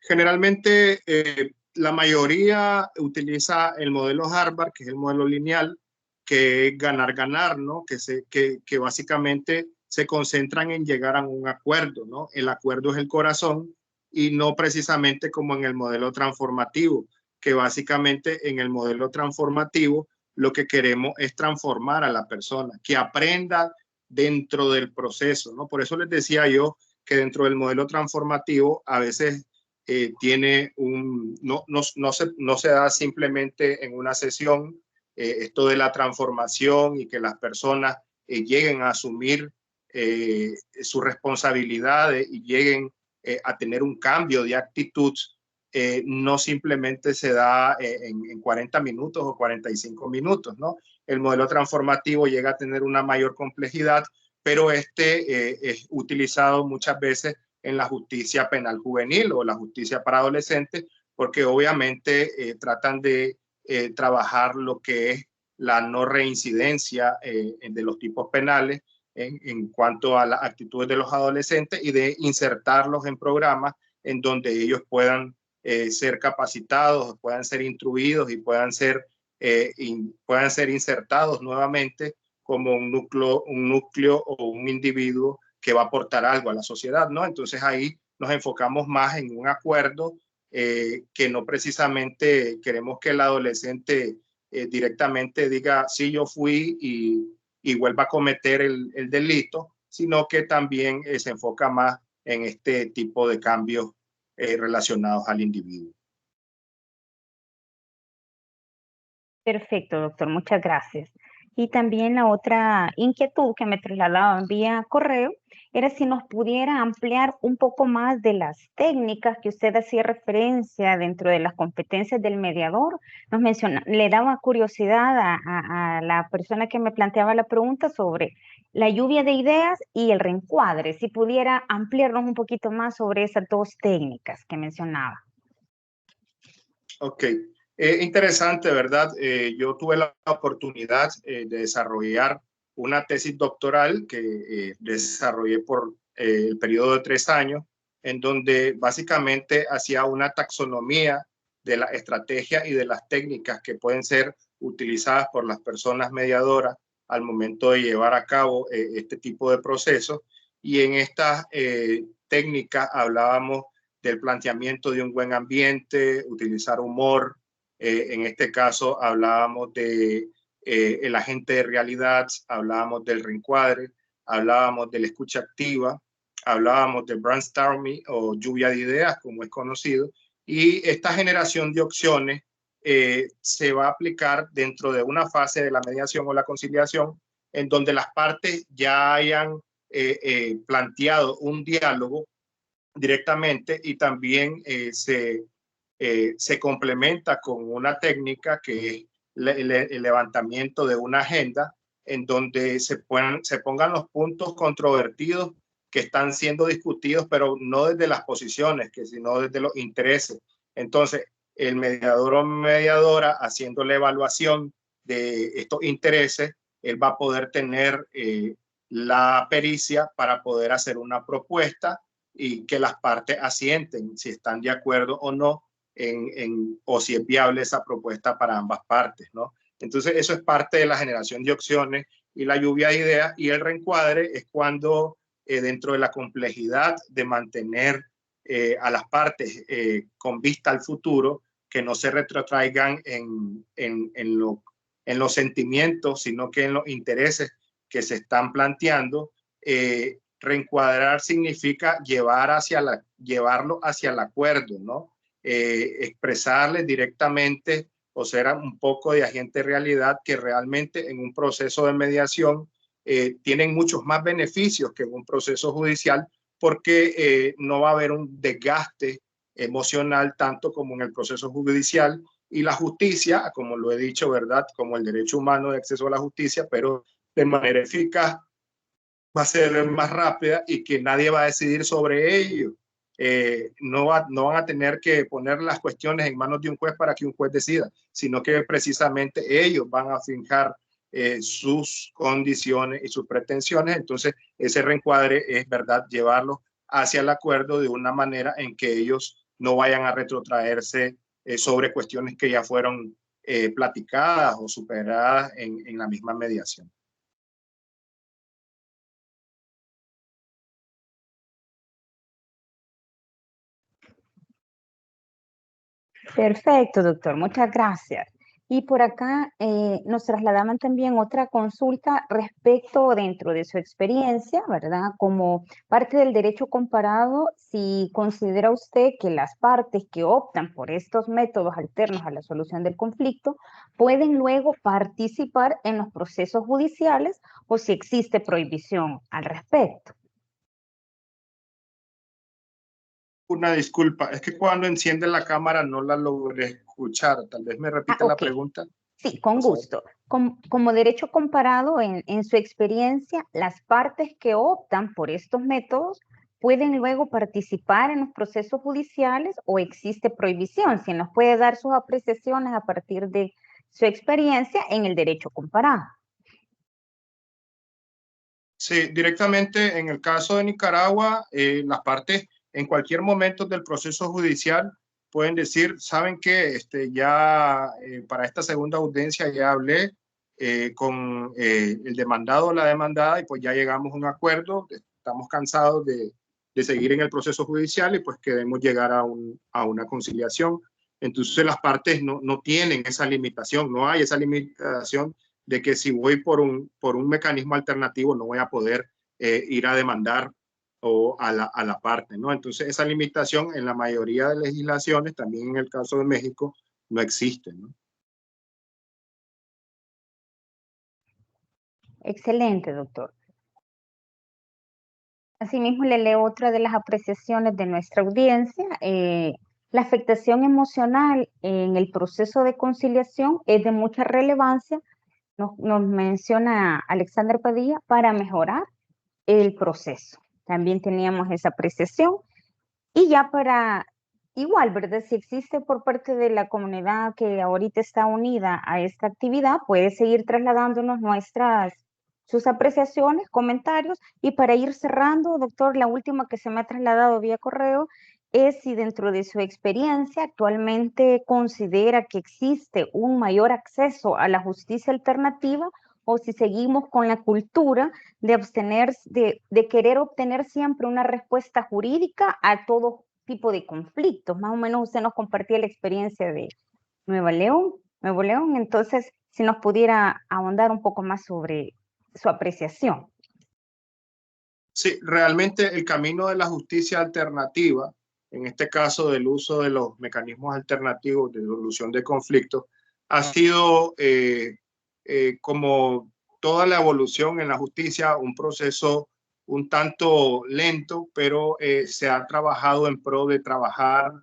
Generalmente la mayoría utiliza el modelo Harvard, que es el modelo lineal, que es ganar, ¿no? Que básicamente se concentran en llegar a un acuerdo, ¿no? El acuerdo es el corazón y no precisamente como en el modelo transformativo, que básicamente en el modelo transformativo lo que queremos es transformar a la persona, que aprenda dentro del proceso, ¿no? Por eso les decía yo que dentro del modelo transformativo a veces tiene no se da simplemente en una sesión esto de la transformación y que las personas lleguen a asumir sus responsabilidades y lleguen a tener un cambio de actitud, no simplemente se da en 40 minutos o 45 minutos, ¿no? El modelo transformativo llega a tener una mayor complejidad, pero es utilizado muchas veces en la justicia penal juvenil o la justicia para adolescentes, porque obviamente tratan de trabajar lo que es la no reincidencia de los tipos penales en cuanto a las actitudes de los adolescentes y de insertarlos en programas en donde ellos puedan ser capacitados, puedan ser instruidos y puedan ser insertados nuevamente como un núcleo o un individuo que va a aportar algo a la sociedad, ¿no? Entonces ahí nos enfocamos más en un acuerdo que no precisamente queremos que el adolescente directamente diga, sí, yo fui y vuelva a cometer el delito, sino que también se enfoca más en este tipo de cambios relacionados al individuo. Perfecto, doctor, muchas gracias. Y también la otra inquietud que me trasladaban vía correo era si nos pudiera ampliar un poco más de las técnicas que usted hacía referencia dentro de las competencias del mediador. Nos menciona, le daba curiosidad a la persona que me planteaba la pregunta sobre la lluvia de ideas y el reencuadre, si pudiera ampliarnos un poquito más sobre esas dos técnicas que mencionaba. Ok. Interesante, ¿verdad? Yo tuve la oportunidad de desarrollar una tesis doctoral que desarrollé por el periodo de 3 años, en donde básicamente hacía una taxonomía de la estrategia y de las técnicas que pueden ser utilizadas por las personas mediadoras al momento de llevar a cabo este tipo de procesos. Y en estas técnicas hablábamos del planteamiento de un buen ambiente, utilizar humor. En este caso hablábamos de el agente de realidad, hablábamos del reencuadre, hablábamos de la escucha activa, hablábamos de brainstorming o lluvia de ideas, como es conocido, y esta generación de opciones se va a aplicar dentro de una fase de la mediación o la conciliación en donde las partes ya hayan planteado un diálogo directamente y también se complementa con una técnica que es el levantamiento de una agenda en donde se pongan los puntos controvertidos que están siendo discutidos, pero no desde las posiciones, sino desde los intereses. Entonces, el mediador o mediadora, haciendo la evaluación de estos intereses, él va a poder tener la pericia para poder hacer una propuesta y que las partes asienten si están de acuerdo o no o si es viable esa propuesta para ambas partes, ¿no? Entonces, eso es parte de la generación de opciones y la lluvia de ideas, y el reencuadre es cuando dentro de la complejidad de mantener a las partes con vista al futuro, que no se retrotraigan en los sentimientos, sino que en los intereses que se están planteando. Reencuadrar significa llevarlo hacia el acuerdo, ¿no? Expresarles directamente o ser un poco de agente de realidad, que realmente en un proceso de mediación tienen muchos más beneficios que en un proceso judicial, porque no va a haber un desgaste emocional tanto como en el proceso judicial, y la justicia, como lo he dicho, ¿verdad? Como el derecho humano de acceso a la justicia, pero de manera eficaz, va a ser más rápida y que nadie va a decidir sobre ello. No van a tener que poner las cuestiones en manos de un juez para que un juez decida, sino que precisamente ellos van a fijar sus condiciones y sus pretensiones. Entonces, ese reencuadre es, ¿verdad?, llevarlo hacia el acuerdo de una manera en que ellos no vayan a retrotraerse sobre cuestiones que ya fueron platicadas o superadas en la misma mediación. Perfecto, doctor, muchas gracias. Y por acá nos trasladaban también otra consulta respecto, dentro de su experiencia, ¿verdad? Como parte del derecho comparado, si considera usted que las partes que optan por estos métodos alternos a la solución del conflicto pueden luego participar en los procesos judiciales, o si existe prohibición al respecto. Una disculpa, es que cuando enciende la cámara no la logré escuchar. Tal vez me repite la pregunta. Sí, con gusto. Como derecho comparado, en su experiencia, las partes que optan por estos métodos pueden luego participar en los procesos judiciales, o existe prohibición. Si nos puede dar sus apreciaciones a partir de su experiencia en el derecho comparado. Sí, directamente en el caso de Nicaragua, las partes en cualquier momento del proceso judicial pueden decir, ¿saben qué? Ya para esta segunda audiencia ya hablé con el demandado o la demandada, y pues ya llegamos a un acuerdo, estamos cansados de seguir en el proceso judicial, y pues queremos llegar a una conciliación. Entonces las partes no tienen esa limitación, no hay esa limitación de que si voy por un mecanismo alternativo no voy a poder ir a demandar a la parte, ¿no? Entonces esa limitación en la mayoría de legislaciones, también en el caso de México, no existe, ¿no? Excelente, doctor. Asimismo, le leo otra de las apreciaciones de nuestra audiencia. La afectación emocional en el proceso de conciliación es de mucha relevancia, nos menciona Alexander Padilla, para mejorar el proceso. También teníamos esa apreciación. Y ya para, igual, ¿verdad? Si existe por parte de la comunidad que ahorita está unida a esta actividad, puede seguir trasladándonos sus apreciaciones, comentarios. Y para ir cerrando, doctor, la última que se me ha trasladado vía correo es si dentro de su experiencia actualmente considera que existe un mayor acceso a la justicia alternativa, o si seguimos con la cultura de querer obtener siempre una respuesta jurídica a todo tipo de conflictos. Más o menos usted nos compartía la experiencia de Nuevo León. Entonces, si nos pudiera ahondar un poco más sobre su apreciación. Sí, realmente el camino de la justicia alternativa, en este caso del uso de los mecanismos alternativos de solución de conflictos, ha sido como toda la evolución en la justicia, un proceso un tanto lento, pero se ha trabajado en pro de trabajar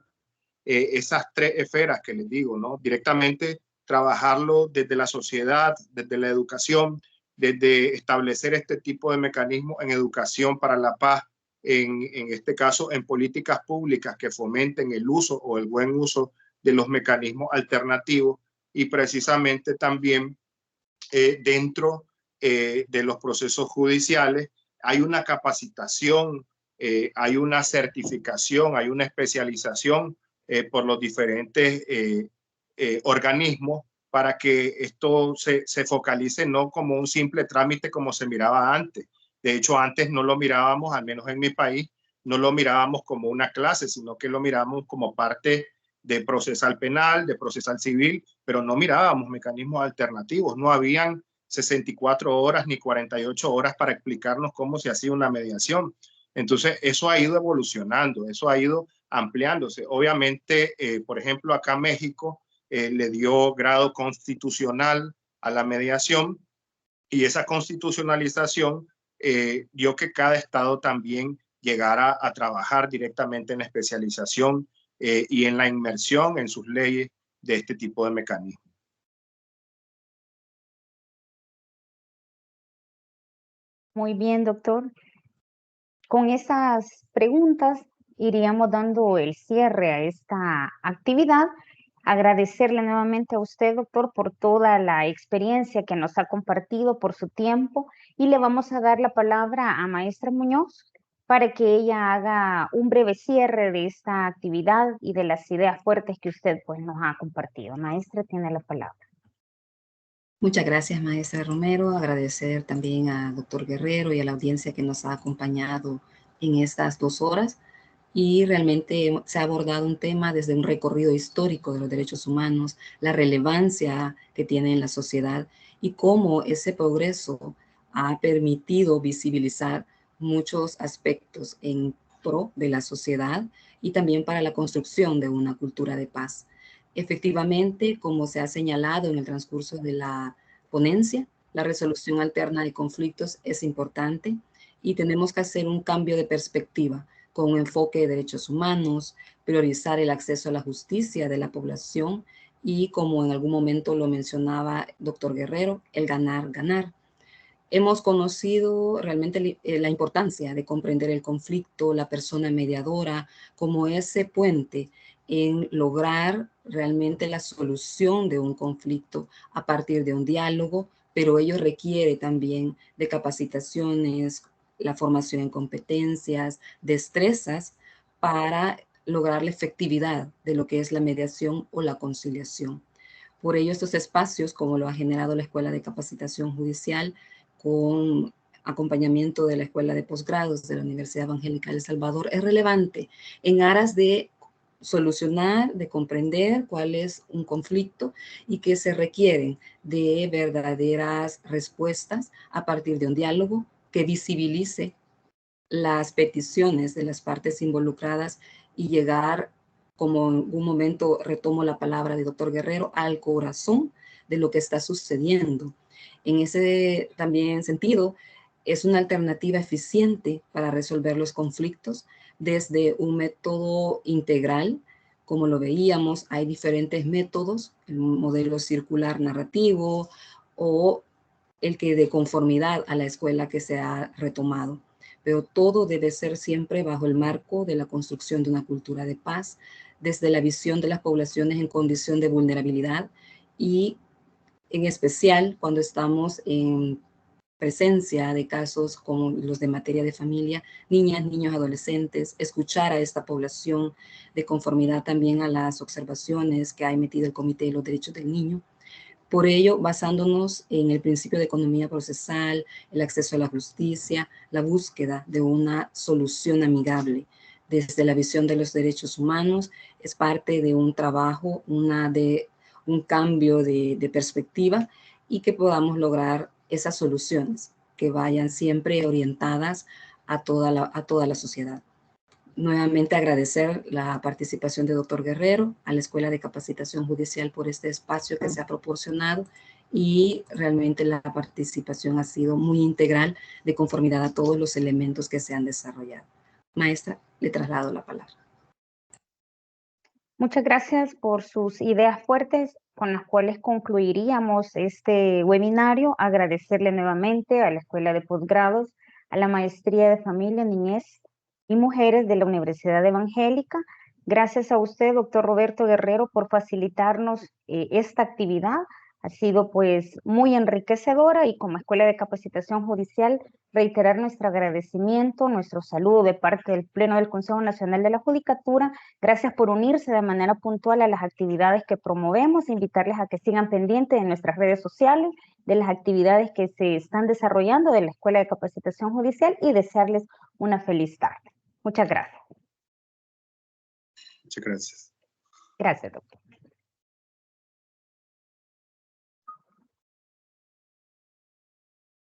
esas tres esferas que les digo, ¿no? Directamente trabajarlo desde la sociedad, desde la educación, desde establecer este tipo de mecanismos en educación para la paz, en este caso en políticas públicas que fomenten el uso o el buen uso de los mecanismos alternativos, y precisamente también dentro de los procesos judiciales hay una capacitación, hay una certificación, hay una especialización por los diferentes organismos para que esto se focalice no como un simple trámite como se miraba antes. De hecho, antes no lo mirábamos, al menos en mi país, no lo mirábamos como una clase, sino que lo mirábamos como parte de procesal penal, de procesal civil, pero no mirábamos mecanismos alternativos. No habían 64 horas ni 48 horas para explicarnos cómo se hacía una mediación. Entonces, eso ha ido evolucionando, eso ha ido ampliándose. Obviamente, por ejemplo, acá México le dio grado constitucional a la mediación, y esa constitucionalización dio que cada estado también llegara a trabajar directamente en la especialización y en la inmersión en sus leyes de este tipo de mecanismos. Muy bien, doctor. Con esas preguntas iríamos dando el cierre a esta actividad. Agradecerle nuevamente a usted, doctor, por toda la experiencia que nos ha compartido, por su tiempo, y le vamos a dar la palabra a maestra Muñoz para que ella haga un breve cierre de esta actividad y de las ideas fuertes que usted pues, nos ha compartido. Maestra, tiene la palabra. Muchas gracias, maestra Romero. Agradecer también al doctor Guerrero y a la audiencia que nos ha acompañado en estas 2 horas. Y realmente se ha abordado un tema desde un recorrido histórico de los derechos humanos, la relevancia que tiene en la sociedad y cómo ese progreso ha permitido visibilizar muchos aspectos en pro de la sociedad y también para la construcción de una cultura de paz. Efectivamente, como se ha señalado en el transcurso de la ponencia, la resolución alterna de conflictos es importante y tenemos que hacer un cambio de perspectiva con un enfoque de derechos humanos, priorizar el acceso a la justicia de la población y, como en algún momento lo mencionaba doctor Guerrero, el ganar-ganar. Hemos conocido realmente la importancia de comprender el conflicto, la persona mediadora, como ese puente en lograr realmente la solución de un conflicto a partir de un diálogo, pero ello requiere también de capacitaciones, la formación en competencias, destrezas para lograr la efectividad de lo que es la mediación o la conciliación. Por ello, estos espacios, como lo ha generado la Escuela de Capacitación Judicial, con acompañamiento de la Escuela de Posgrados de la Universidad Evangélica de El Salvador, es relevante en aras de solucionar, de comprender cuál es un conflicto y que se requieren de verdaderas respuestas a partir de un diálogo que visibilice las peticiones de las partes involucradas y llegar, como en un momento retomo la palabra de doctor Guerrero, al corazón de lo que está sucediendo. En ese también sentido, es una alternativa eficiente para resolver los conflictos desde un método integral. Como lo veíamos, hay diferentes métodos, el modelo circular narrativo o el que de conformidad a la escuela que se ha retomado. Pero todo debe ser siempre bajo el marco de la construcción de una cultura de paz, desde la visión de las poblaciones en condición de vulnerabilidad y en especial cuando estamos en presencia de casos como los de materia de familia, niñas, niños, adolescentes, escuchar a esta población de conformidad también a las observaciones que ha emitido el Comité de los Derechos del Niño. Por ello, basándonos en el principio de economía procesal, el acceso a la justicia, la búsqueda de una solución amigable desde la visión de los derechos humanos, es parte de un trabajo, un cambio de perspectiva y que podamos lograr esas soluciones que vayan siempre orientadas a toda la sociedad. Nuevamente agradecer la participación de doctor Guerrero, a la Escuela de Capacitación Judicial por este espacio que se ha proporcionado y realmente la participación ha sido muy integral de conformidad a todos los elementos que se han desarrollado. Maestra, le traslado la palabra. Muchas gracias por sus ideas fuertes. con las cuales concluiríamos este webinario. Agradecerle nuevamente a la Escuela de Posgrados, a la Maestría de Familia, Niñez y Mujeres de la Universidad Evangélica. Gracias a usted, doctor Roberto Guerrero, por facilitarnos esta actividad. Ha sido pues muy enriquecedora, y como Escuela de Capacitación Judicial reiterar nuestro agradecimiento, nuestro saludo de parte del Pleno del Consejo Nacional de la Judicatura. Gracias por unirse de manera puntual a las actividades que promovemos, invitarles a que sigan pendientes en nuestras redes sociales de las actividades que se están desarrollando de la Escuela de Capacitación Judicial, y desearles una feliz tarde. Muchas gracias. Muchas gracias. Gracias, doctor.